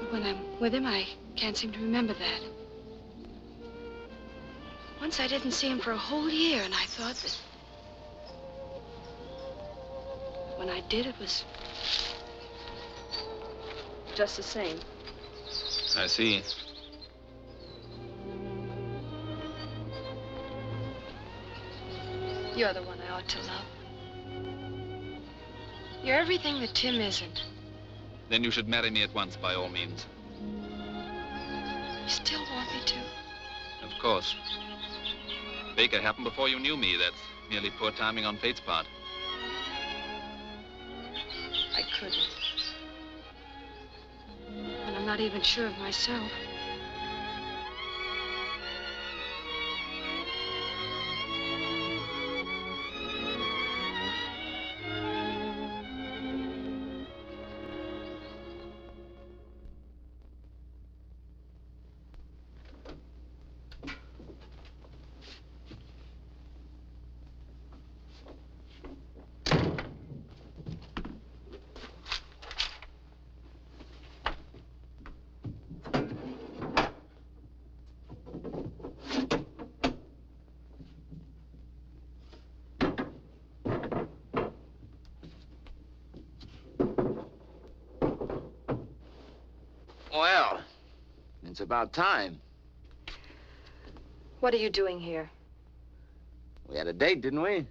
But when I'm with him, I can't seem to remember that. Once I didn't see him for a whole year, and I thought that when I did, it was just the same. I see. You're the one I ought to love. You're everything that Tim isn't. Then you should marry me at once, by all means. You still want me to? Of course. Baker happened before you knew me. That's merely poor timing on fate's part. I couldn't. And I'm not even sure of myself. Well, it's about time. What are you doing here? We had a date, didn't we?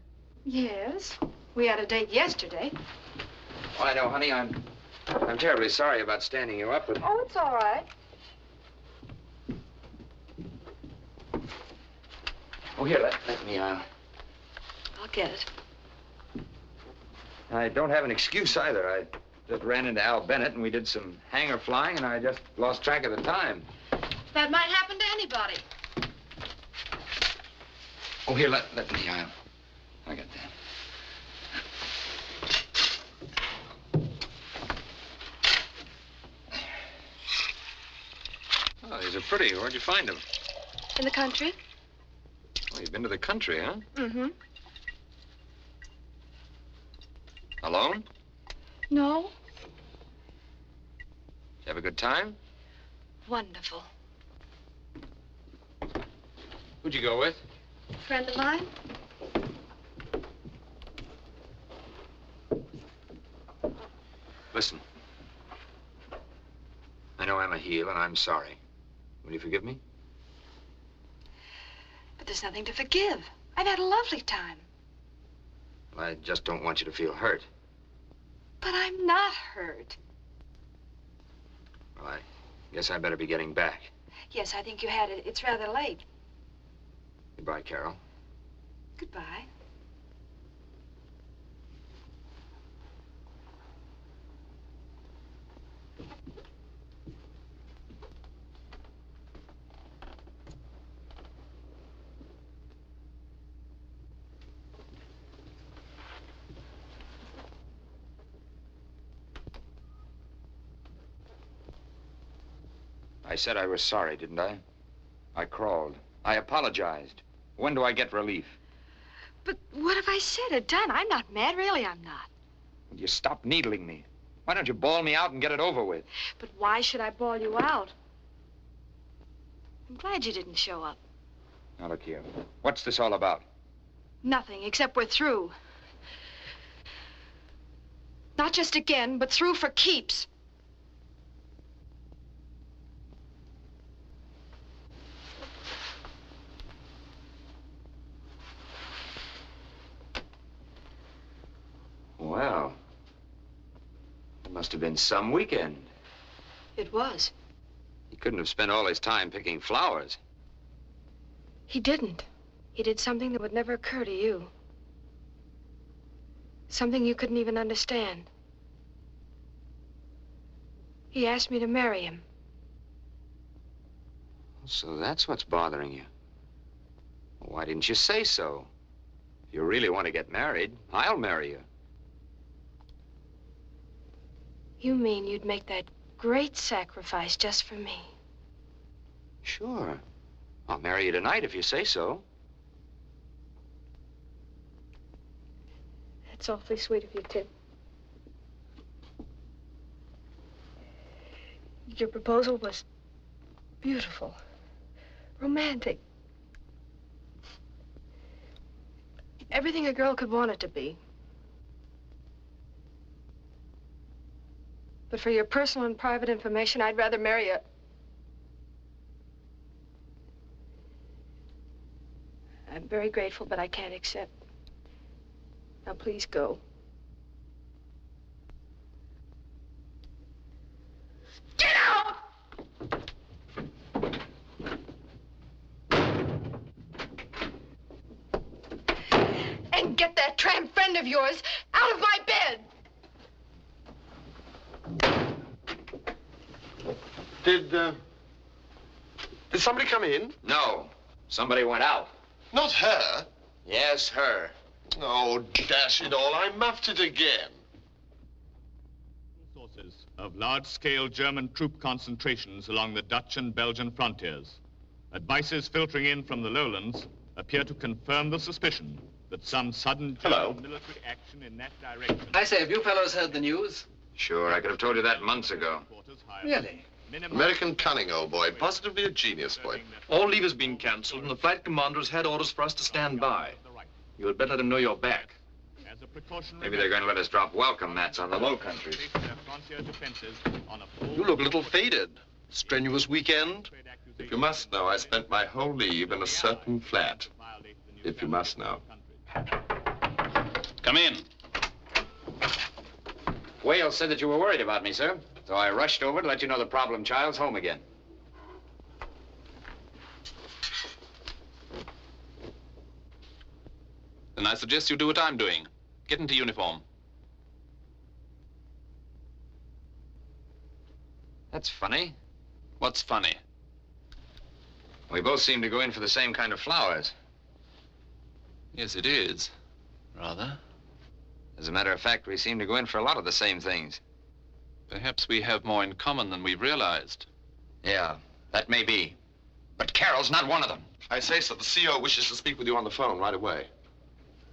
Yes. We had a date yesterday. Oh, I know, honey. I'm terribly sorry about standing you up, but... Oh, it's all right. Oh, here, let me, I'll get it. I don't have an excuse either. I just ran into Al Bennett, and we did some hangar flying, and I just lost track of the time. That might happen to anybody. Oh, here, let me, I got that. Oh, these are pretty. Where'd you find them? In the country? Oh, you've been to the country, huh? Mm-hmm. Alone? No. Did you have a good time? Wonderful. Who'd you go with? Friend of mine? Listen. I know I'm a heel, and I'm sorry. Will you forgive me? But there's nothing to forgive. I've had a lovely time. Well, I just don't want you to feel hurt. But I'm not hurt. Well, I guess I better be getting back. Yes, I think you had it. It's rather late. Goodbye, Carol. Goodbye. I said I was sorry, didn't I? I crawled. I apologized. When do I get relief? But what have I said or done? I'm not mad. Really, I'm not. Will you stop needling me? Why don't you bawl me out and get it over with? But why should I bawl you out? I'm glad you didn't show up. Now, look here. What's this all about? Nothing, except we're through. Not just again, but through for keeps. Well, it must have been some weekend. It was. He couldn't have spent all his time picking flowers. He didn't. He did something that would never occur to you. Something you couldn't even understand. He asked me to marry him. So that's what's bothering you. Why didn't you say so? If you really want to get married, I'll marry you. You mean you'd make that great sacrifice just for me? Sure. I'll marry you tonight if you say so. That's awfully sweet of you, Tim. Your proposal was beautiful, romantic. Everything a girl could want it to be. But for your personal and private information, I'd rather marry a... I'm very grateful, but I can't accept. Now, please go. Get out! And get that tramp friend of yours out of my bed! Did somebody come in? No. Somebody went out. Not her. Yes, her. Oh, dash it all, I muffed it again. Sources of large-scale German troop concentrations along the Dutch and Belgian frontiers. Advices filtering in from the lowlands appear to confirm the suspicion that some sudden German military action in that direction... I say, have you fellows heard the news? Sure, I could have told you that months ago. Really? American cunning, old boy. Positively a genius, boy. All leave has been cancelled, and the flight commander has had orders for us to stand by. You had better let him know you're back. Maybe they're going to let us drop welcome mats on the low countries. You look a little faded. Strenuous weekend? If you must know, I spent my whole leave in a certain flat. If you must know. Come in. Wales said that you were worried about me, sir. So I rushed over to let you know the problem child's home again. Then I suggest you do what I'm doing. Get into uniform. That's funny. What's funny? We both seem to go in for the same kind of flowers. Yes, it is. Rather. As a matter of fact, we seem to go in for a lot of the same things. Perhaps we have more in common than we've realized. Yeah, that may be. But Carol's not one of them. I say so. The CO wishes to speak with you on the phone right away.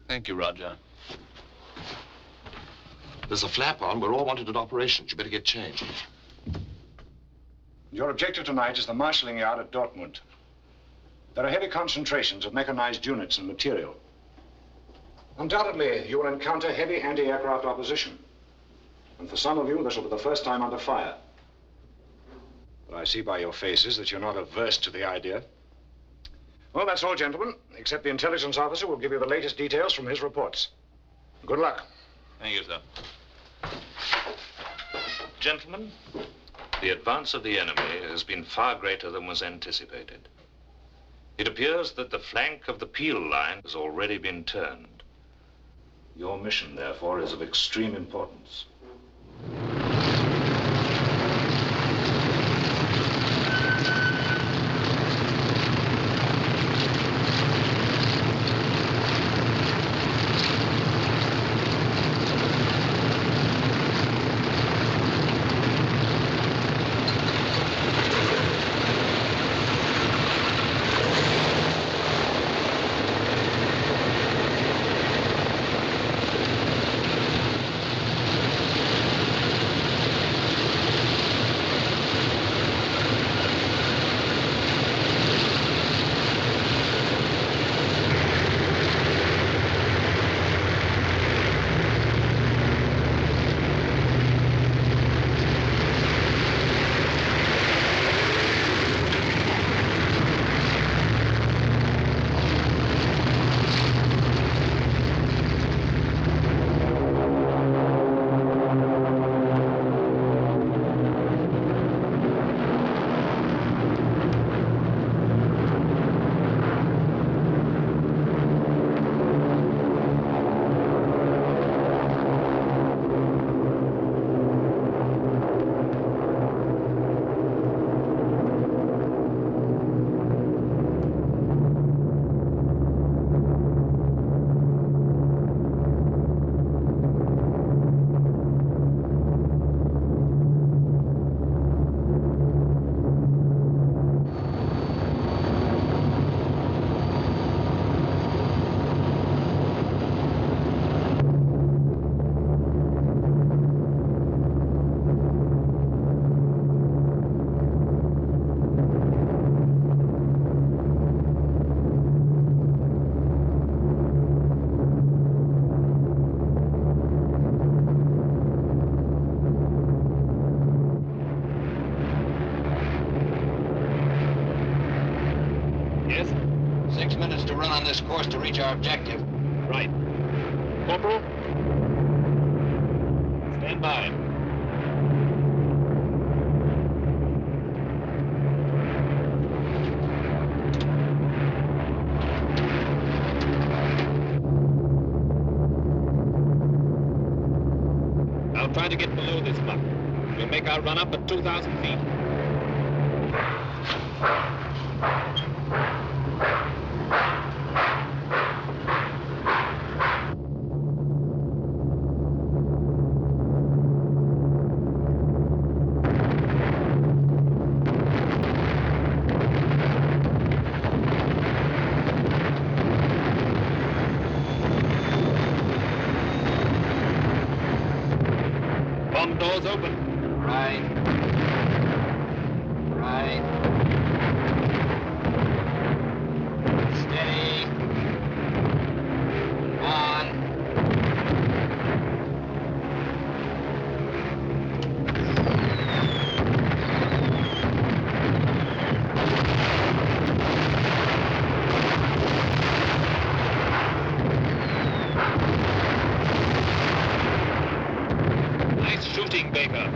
Thank you, Roger. There's a flap on. We're all wanted at operations. You better get changed. Your objective tonight is the marshalling yard at Dortmund. There are heavy concentrations of mechanized units and material. Undoubtedly, you will encounter heavy anti-aircraft opposition. And for some of you, this will be the first time under fire. But I see by your faces that you're not averse to the idea. Well, that's all, gentlemen, except the intelligence officer will give you the latest details from his reports. Good luck. Thank you, sir. Gentlemen, the advance of the enemy has been far greater than was anticipated. It appears that the flank of the Peel line has already been turned. Your mission, therefore, is of extreme importance. Yes? 6 minutes to run on this course to reach our objective. Right. Corporal? Stand by. I'll try to get below this buck. We'll make our run up at 2,000 feet. Bomb doors open. Right. Right. Steady. On. Nice shooting, Baker.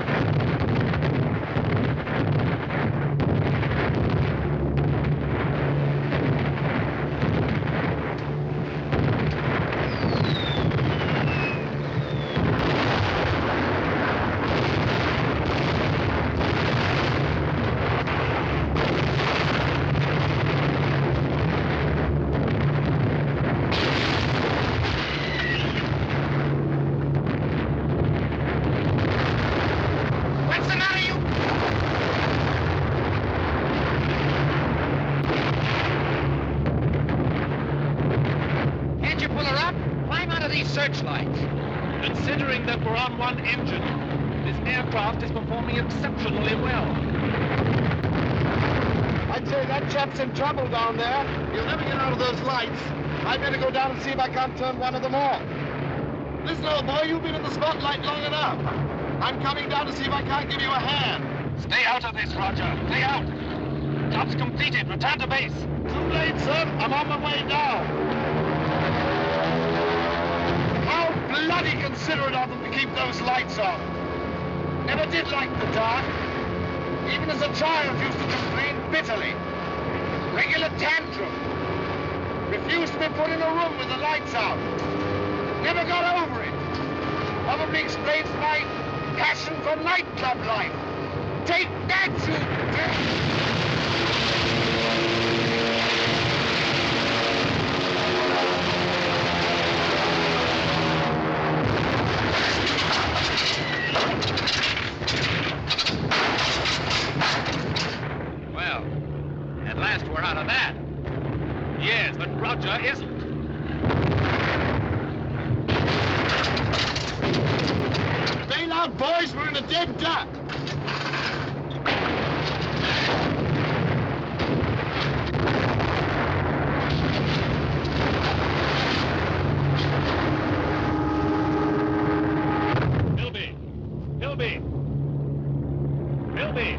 What's the matter, you? Can't you pull her up? Climb out of these searchlights. Considering that we're on one engine, this aircraft is performing exceptionally well. I'd say that chap's in trouble down there. He'll never get out of those lights. I'd better go down and see if I can't turn one of them off. Listen, old boy, you've been in the spotlight long enough. I'm coming down to see if I can't give you a hand. Stay out of this, Roger. Stay out. Job's completed. Return to base. Too late, sir. I'm on my way now. How bloody considerate of them to keep those lights on. Never did like the dark. Even as a child, used to complain bitterly. Regular tantrum. Refused to be put in a room with the lights out. Never got over it. Probably explains my passion for nightclub life. Take that, Well, at last we're out of that. Yes, but Roger isn't. Bail out, boys. We're in a dead duck. Bilby! Bilby!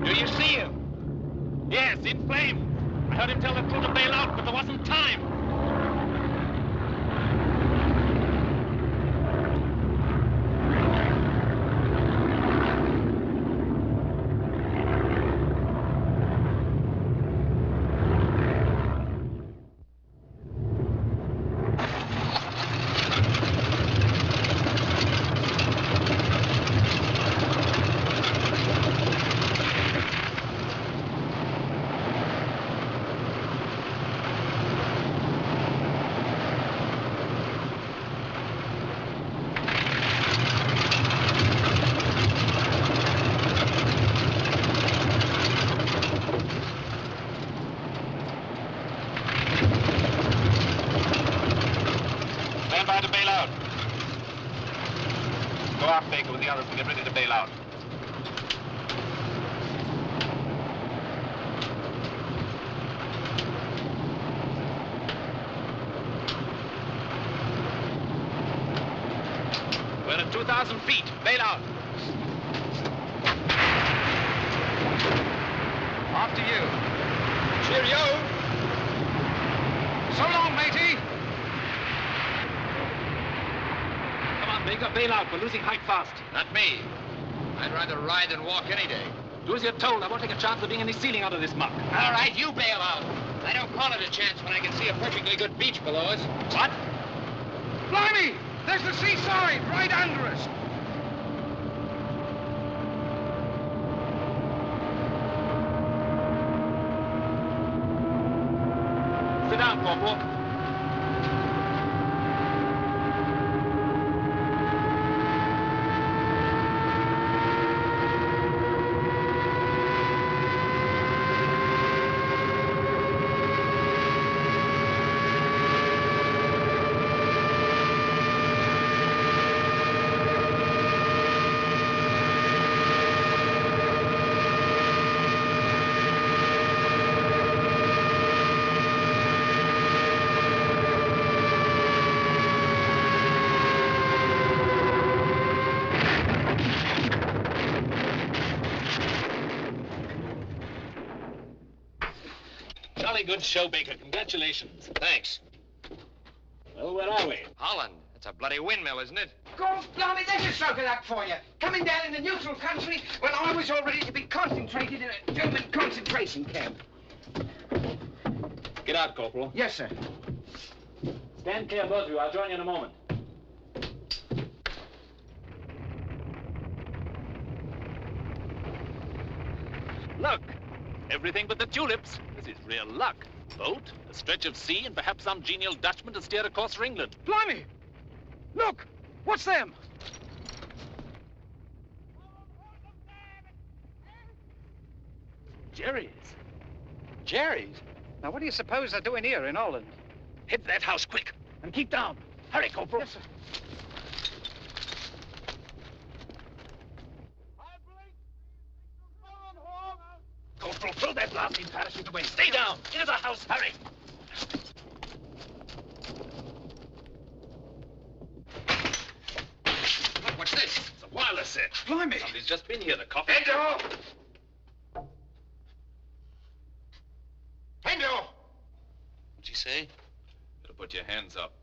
Do you see him? Yes, in flames. I heard him tell the crew to bail out, but there wasn't time. Baker with the others to get ready to bail out. We're at 2,000 feet. Bail out. After you. Cheerio. So long, matey. bail out. We're losing height fast. Not me. I'd rather ride than walk any day. Do as you're told. I won't take a chance of being any ceiling out of this muck. All right, you bail out. I don't call it a chance when I can see a perfectly good beach below us. What? Blimey! There's the seaside right under us. Sit down, Corporal. Good show, Baker. Congratulations. Thanks. Well, where are we? Holland. It's a bloody windmill, isn't it? Go, blimey, there's a stroke of luck for you. Coming down in the neutral country when I was all ready to be concentrated in a German concentration camp. Get out, Corporal. Yes, sir. Stand clear, both of you. I'll join you in a moment. Look. Everything but the tulips. This is real luck. Boat, a stretch of sea, and perhaps some genial Dutchman to steer a course for England. Blimey! Look! What's them? Jerry's. Jerry's? Now, what do you suppose they're doing here in Holland? Hit that house quick and keep down. Hurry, Corporal. Yes, sir. Corporal, throw that blasting parachute away. Stay down. Into the house. Hurry. Look, what's this? It's a wireless set. Blimey! Somebody's just been here. The coffee. Hendo! What'd she say? Better put your hands up.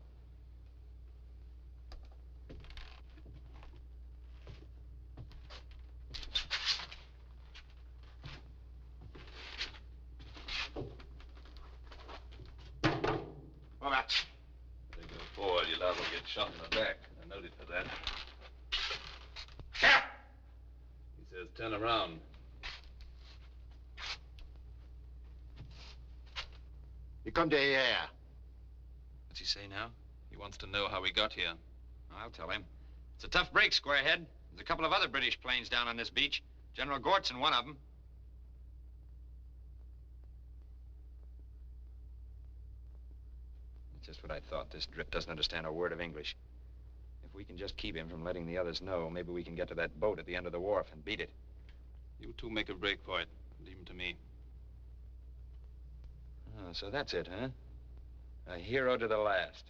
All right. They go forward, you'll liable to get shot in the back. I noted for that. Yeah. He says turn around. You come to here. What's he say now? He wants to know how we got here. I'll tell him. It's a tough break, Squarehead. There's a couple of other British planes down on this beach. General Gort's in one of them. That's just what I thought. This drip doesn't understand a word of English. If we can just keep him from letting the others know, maybe we can get to that boat at the end of the wharf and beat it. You two make a break for it. Leave him to me. Oh, so that's it, huh? A hero to the last.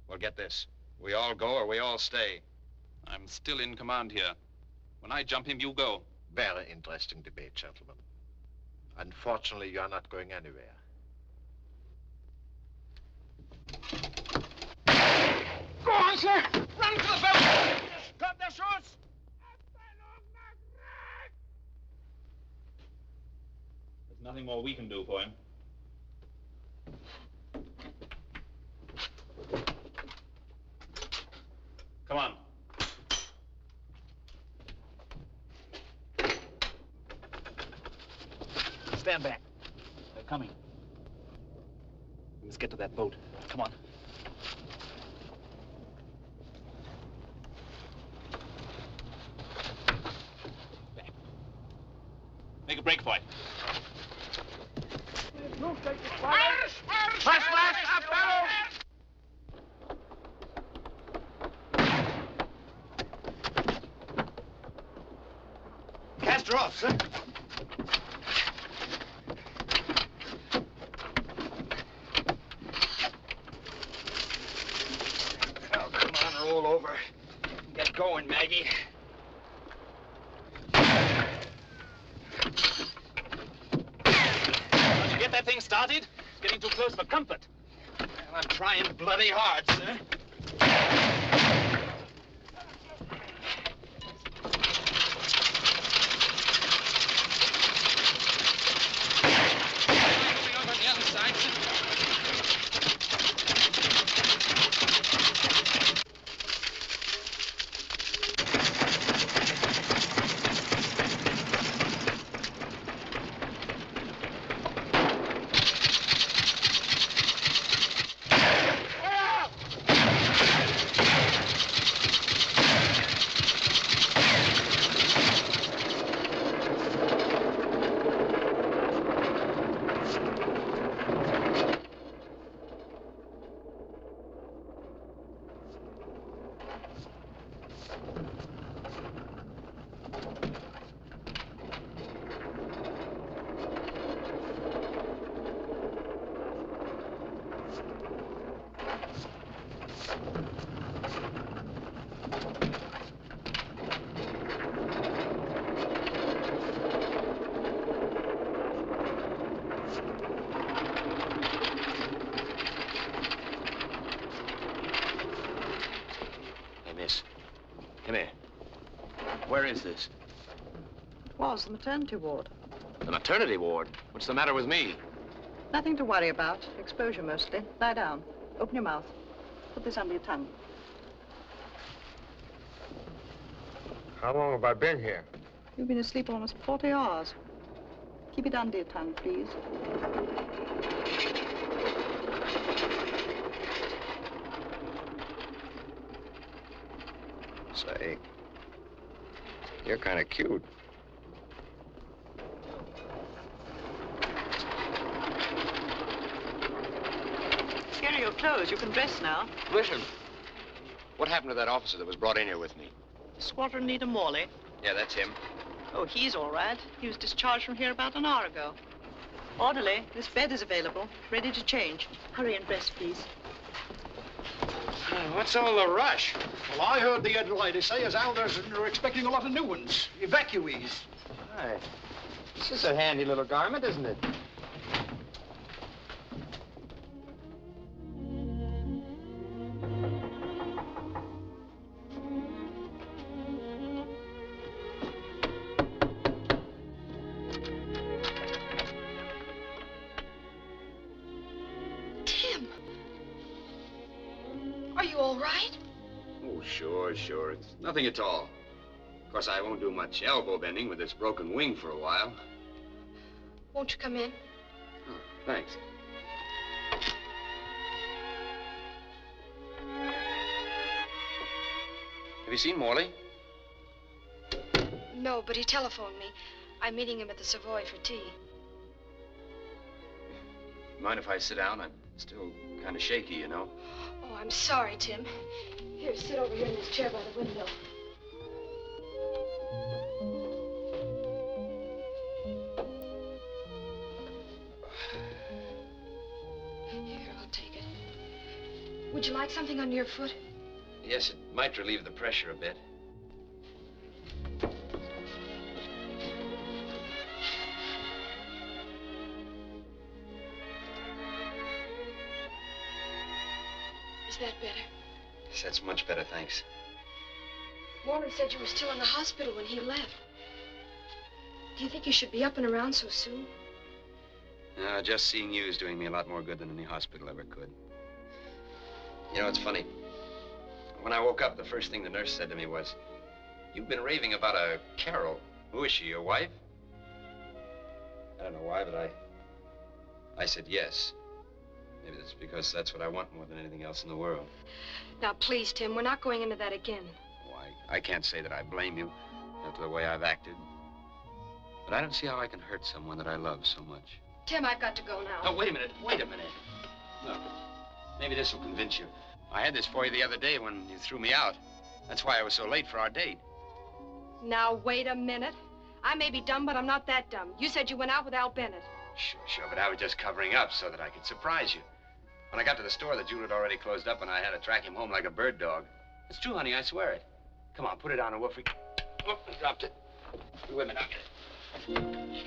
Well, get this. We all go or we all stay. I'm still in command here. When I jump him, you go. Very interesting debate, gentlemen. Unfortunately, you are not going anywhere. Go on, sir! Run to the boat! Drop their shoes! There's nothing more we can do for him. Come on. Stand back. They're coming. We must get to that boat. Come on. Back. Make a break for it. Irish! Flash! Up, fellows! Cast her off, sir. Oh, come on, roll over. Get going, Maggie. Don't you get that thing started? It's getting too close for comfort. Well, I'm trying bloody hard, sir. Come here. Where is this? It was the maternity ward. The maternity ward? What's the matter with me? Nothing to worry about. Exposure mostly. Lie down. Open your mouth. Put this under your tongue. How long have I been here? You've been asleep almost 40 hours. Keep it under your tongue, please. Say, you're kind of cute. Here are your clothes. You can dress now. Listen, what happened to that officer that was brought in here with me? Squadron Leader Morley. Yeah, that's him. Oh, he's all right. He was discharged from here about an hour ago. Orderly, this bed is available. Ready to change. Hurry and dress, please. What's all the rush? Well, I heard the lady say as how they're expecting a lot of new ones. Evacuees. Hi. This is a handy little garment, isn't it? Sure. It's nothing at all. Of course, I won't do much elbow bending with this broken wing for a while. Won't you come in? Oh, thanks. Have you seen Morley? No, but he telephoned me. I'm meeting him at the Savoy for tea. Mind if I sit down? I'm still kind of shaky, you know. Oh, I'm sorry, Tim. Here, sit over here in this chair by the window. Here, I'll take it. Would you like something under your foot? Yes, it might relieve the pressure a bit. Is that better? Yes, that's much better, thanks. Morley said you were still in the hospital when he left. Do you think you should be up and around so soon? Just seeing you is doing me a lot more good than any hospital ever could. You know, it's funny. When I woke up, the first thing the nurse said to me was, "You've been raving about a Carol. Who is she, your wife?" I don't know why, but I said yes. Maybe that's because that's what I want more than anything else in the world. Now, please, Tim, we're not going into that again. Oh, I can't say that I blame you after the way I've acted. But I don't see how I can hurt someone that I love so much. Tim, I've got to go now. Oh, wait a minute. Look, maybe this will convince you. I had this for you the other day when you threw me out. That's why I was so late for our date. Now, wait a minute. I may be dumb, but I'm not that dumb. You said you went out with Al Bennett. Sure, but I was just covering up so that I could surprise you. When I got to the store, the jewel had already closed up, and I had to track him home like a bird dog. It's true, honey, I swear it. Come on, put it on, and we'll freak. Oh, I dropped it. Wait a minute, I'll get it.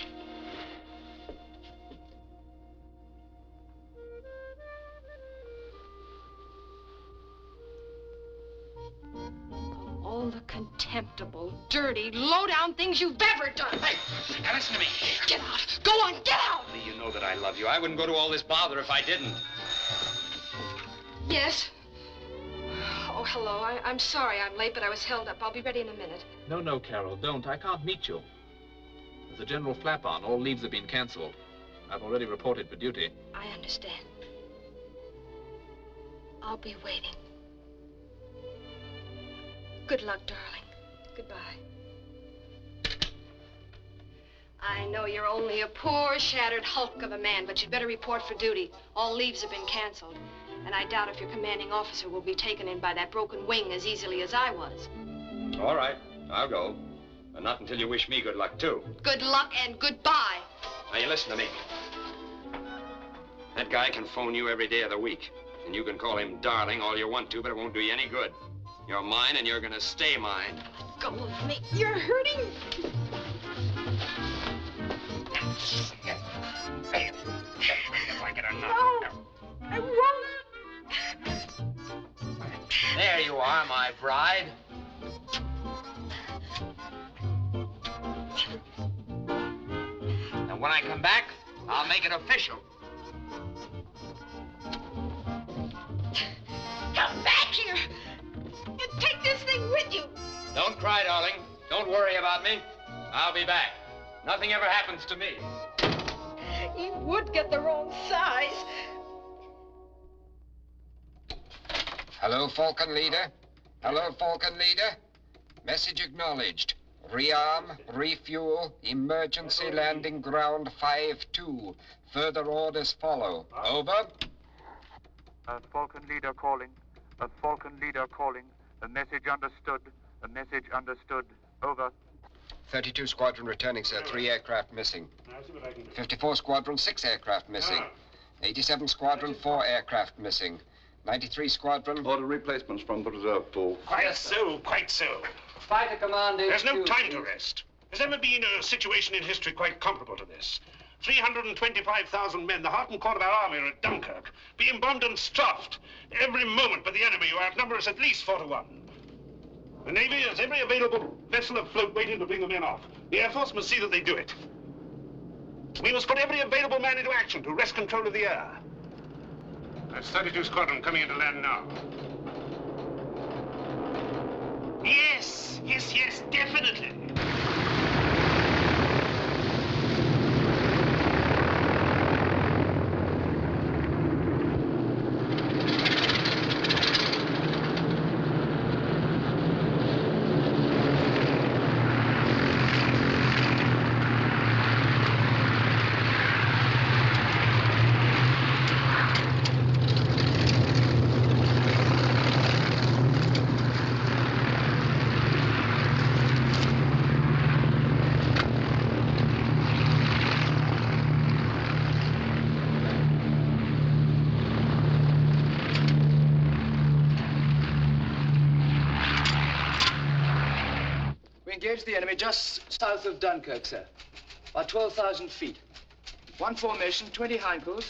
All the contemptible, dirty, low-down things you've ever done. Hey, now listen to me. Get out. Go on, get out. Lee, you know that I love you. I wouldn't go to all this bother if I didn't. Yes? Oh, hello. I'm sorry I'm late, but I was held up. I'll be ready in a minute. No, Carol, don't. I can't meet you. There's a general flap on. All leaves have been canceled. I've already reported for duty. I understand. I'll be waiting. Good luck, darling. Goodbye. I know you're only a poor, shattered hulk of a man, but you'd better report for duty. All leaves have been canceled. And I doubt if your commanding officer will be taken in by that broken wing as easily as I was. All right, I'll go. But not until you wish me good luck, too. Good luck and goodbye. Now, you listen to me. That guy can phone you every day of the week. And you can call him darling all you want to, but it won't do you any good. You're mine, and you're gonna stay mine. Let go of me. You're hurting. If I get a No, I won't. There you are, my bride. And when I come back, I'll make it official. Come back here! And take this thing with you! Don't cry, darling. Don't worry about me. I'll be back. Nothing ever happens to me. He would get the wrong size. Hello, Falcon Leader. Hello, Falcon Leader. Message acknowledged. Rearm, refuel, emergency landing ground 5-2. Further orders follow. Over. Falcon Leader calling. Falcon Leader calling. A message understood. A message understood. Over. 32 Squadron returning, sir. 3 aircraft missing. 54 Squadron, 6 aircraft missing. 87 Squadron, 4 aircraft missing. 93 Squadron. Order replacements from the reserve pool. Quite so, quite so. Fighter Command HQ. There's no time to rest. There's never been a situation in history quite comparable to this. 325,000 men, the heart and core of our army, are at Dunkirk, being bombed and stuffed every moment by the enemy, who outnumber us at least 4 to 1. The Navy has every available vessel afloat waiting to bring the men off. The Air Force must see that they do it. We must put every available man into action to wrest control of the air. That's 32 Squadron coming into land now. Yes, definitely. Engaged the enemy just south of Dunkirk, sir. About 12,000 feet. One formation, 20 Heinkel's,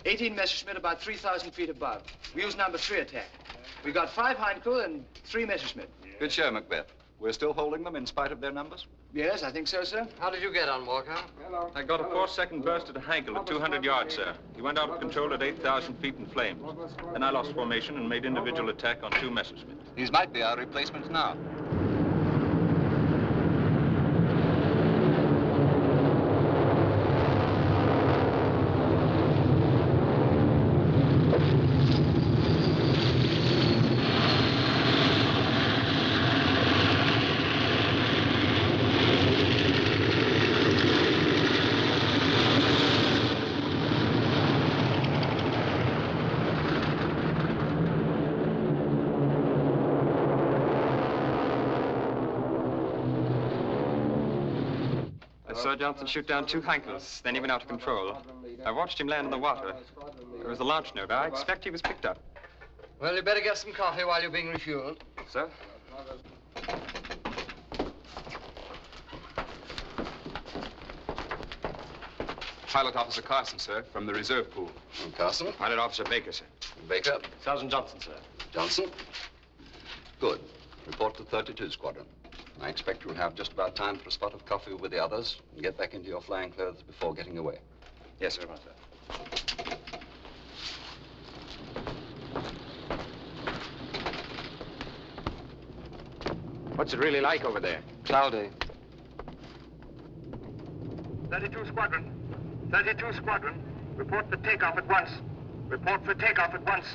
18 Messerschmitt about 3,000 feet above. We used number 3 attack. We got 5 Heinkel and 3 Messerschmitt. Good show, Macbeth. We're still holding them in spite of their numbers? Yes, I think so, sir. How did you get on, Walker? I got a 4-second burst at Heinkel at 200 yards, sir. He went out of control at 8,000 feet in flames. Then I lost formation and made individual attack on 2 Messerschmitt. These might be our replacements now. Saw Johnson shoot down 2 Heinkels, then he went out of control. I watched him land in the water. There was a launch note. I expect he was picked up. Well, you better get some coffee while you're being refueled. Sir? Pilot Officer Carson, sir, from the reserve pool. Carson? Pilot Officer Baker, sir. Baker? Sergeant Johnson, sir. Johnson? Good. Report to 32 Squadron. I expect you'll have just about time for a spot of coffee with the others and get back into your flying clothes before getting away. Yes, sir. Sir. What's it really like over there? Cloudy. 32 Squadron. 32 Squadron. Report for takeoff at once. Report for takeoff at once.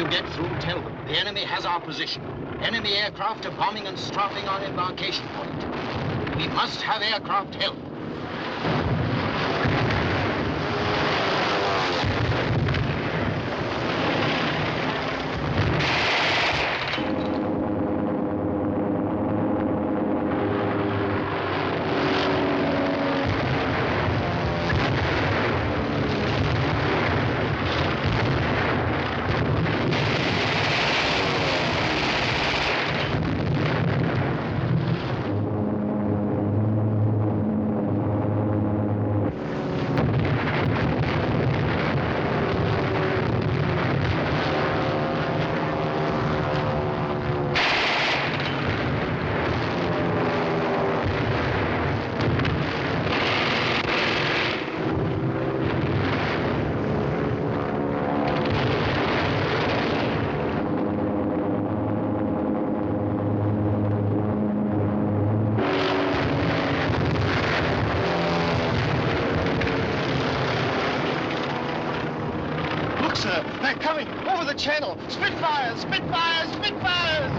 you get through, tell them the enemy has our position. Enemy aircraft are bombing and strafing our embarkation point. We must have aircraft help. They're coming over the channel. Spitfires! Spitfires! Spitfires!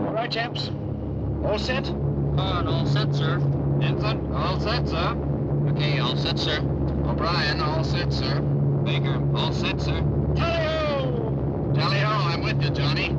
All right, chaps. All set? On, all set, sir. Ensign, all set, sir. Okay, all set, sir. O'Brien, all set, sir. Baker, all set, sir. Tally-ho! Tally-ho, I'm with you, Johnny.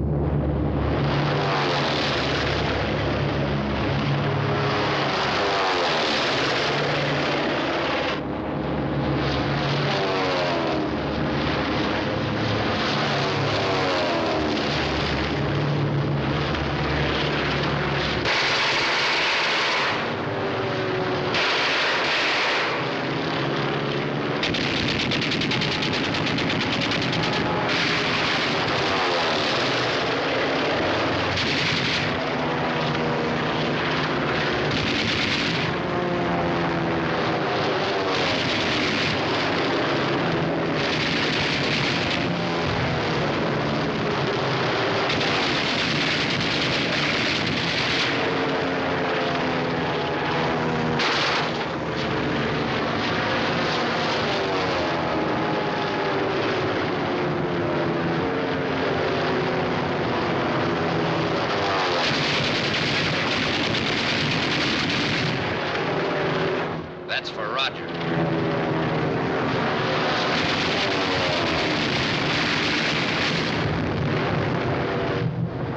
That's for Roger.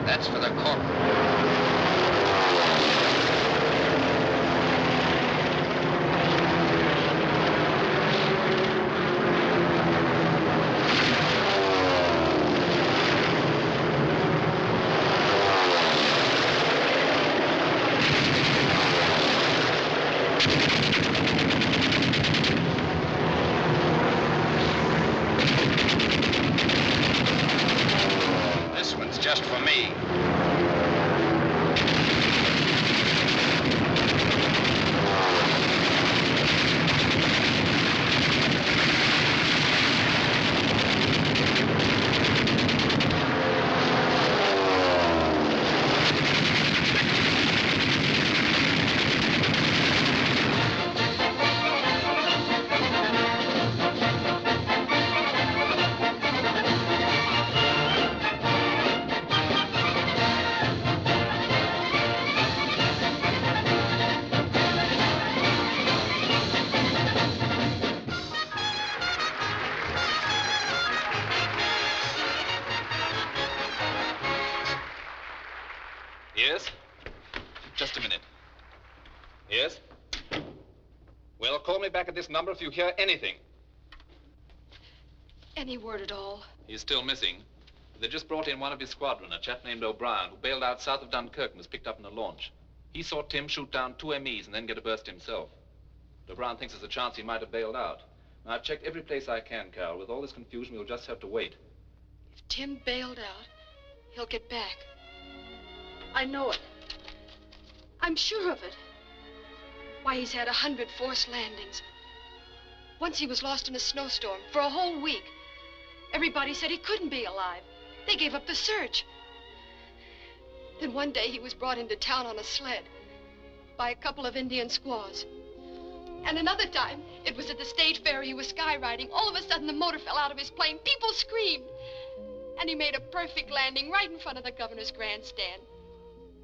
That's for the corporal. This one's just for me. Yes? Just a minute. Yes? Well, call me back at this number if you hear anything. Any word at all? He's still missing. They just brought in one of his squadron, a chap named O'Brien, who bailed out south of Dunkirk and was picked up in a launch. He saw Tim shoot down 2 MEs and then get a burst himself. But O'Brien thinks there's a chance he might have bailed out. Now, I've checked every place I can, Carol. With all this confusion, we'll just have to wait. If Tim bailed out, he'll get back. I know it. I'm sure of it. Why, he's had 100 forced landings. Once he was lost in a snowstorm for a whole week. Everybody said he couldn't be alive. They gave up the search. Then one day he was brought into town on a sled by a couple of Indian squaws. And another time, it was at the state fair he was skywriting. All of a sudden, the motor fell out of his plane. People screamed. And he made a perfect landing right in front of the governor's grandstand.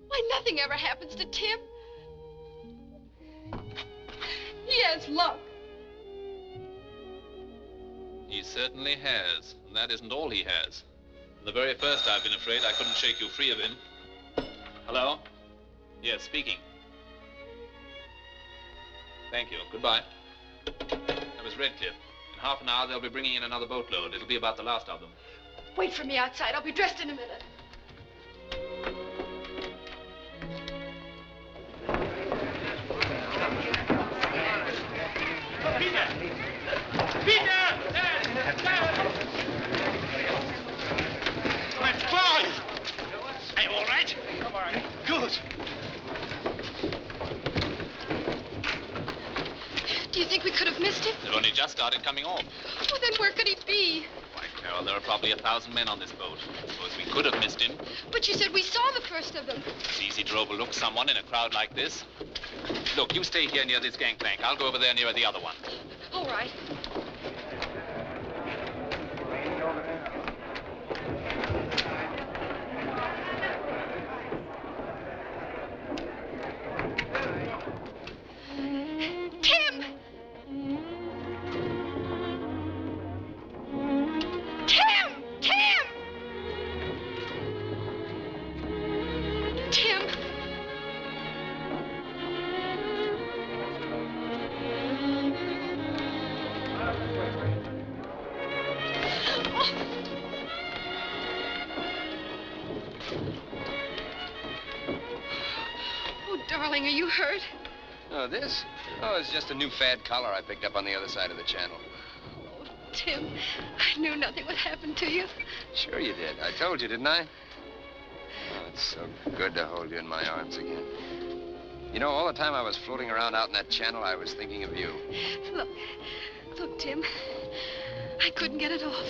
Why, nothing ever happens to Tim. He has luck. He certainly has, and that isn't all he has. From the very first, I've been afraid I couldn't shake you free of him. Hello? Yes, speaking. Thank you. Goodbye. That was Redcliffe. In half an hour, they'll be bringing in another boatload. It'll be about the last of them. Wait for me outside. I'll be dressed in a minute. Peter! Peter! My boy! Are you all right? I'm all right. Good. Do you think we could have missed him? They've only just started coming off. Well, then where could he be? Why, Carol, there are probably 1,000 men on this boat. Suppose we could have missed him. But you said we saw the first of them. It's easy to overlook someone in a crowd like this. Look, you stay here near this gangplank. I'll go over there near the other one. All right. Tim! Tim! Tim! Tim! Oh, darling, are you hurt? Oh, this? Oh, it's just a new fad collar I picked up on the other side of the channel. Tim, I knew nothing would happen to you. Sure you did. I told you, didn't I? Oh, it's so good to hold you in my arms again. You know, all the time I was floating around out in that channel, I was thinking of you. Look, Tim, I couldn't get it off.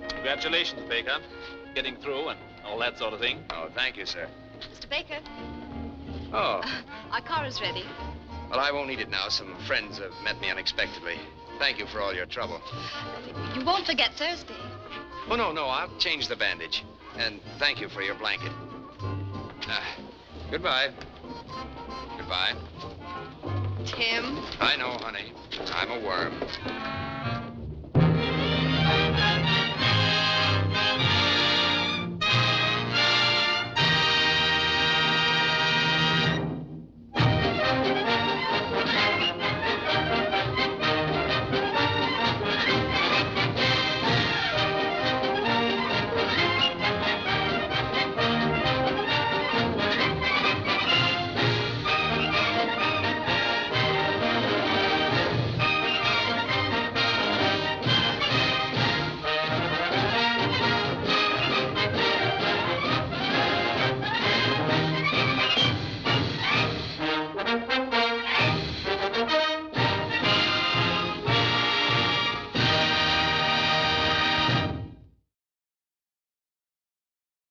Congratulations, Baker. Getting through and all that sort of thing. Oh, thank you, sir. Mr. Baker, Oh, our car is ready. well, I won't need it now. Some friends have met me unexpectedly. Thank you for all your trouble. You won't forget Thursday. Oh, no, I'll change the bandage. And thank you for your blanket. Goodbye. Goodbye. Tim? I know, honey. I'm a worm.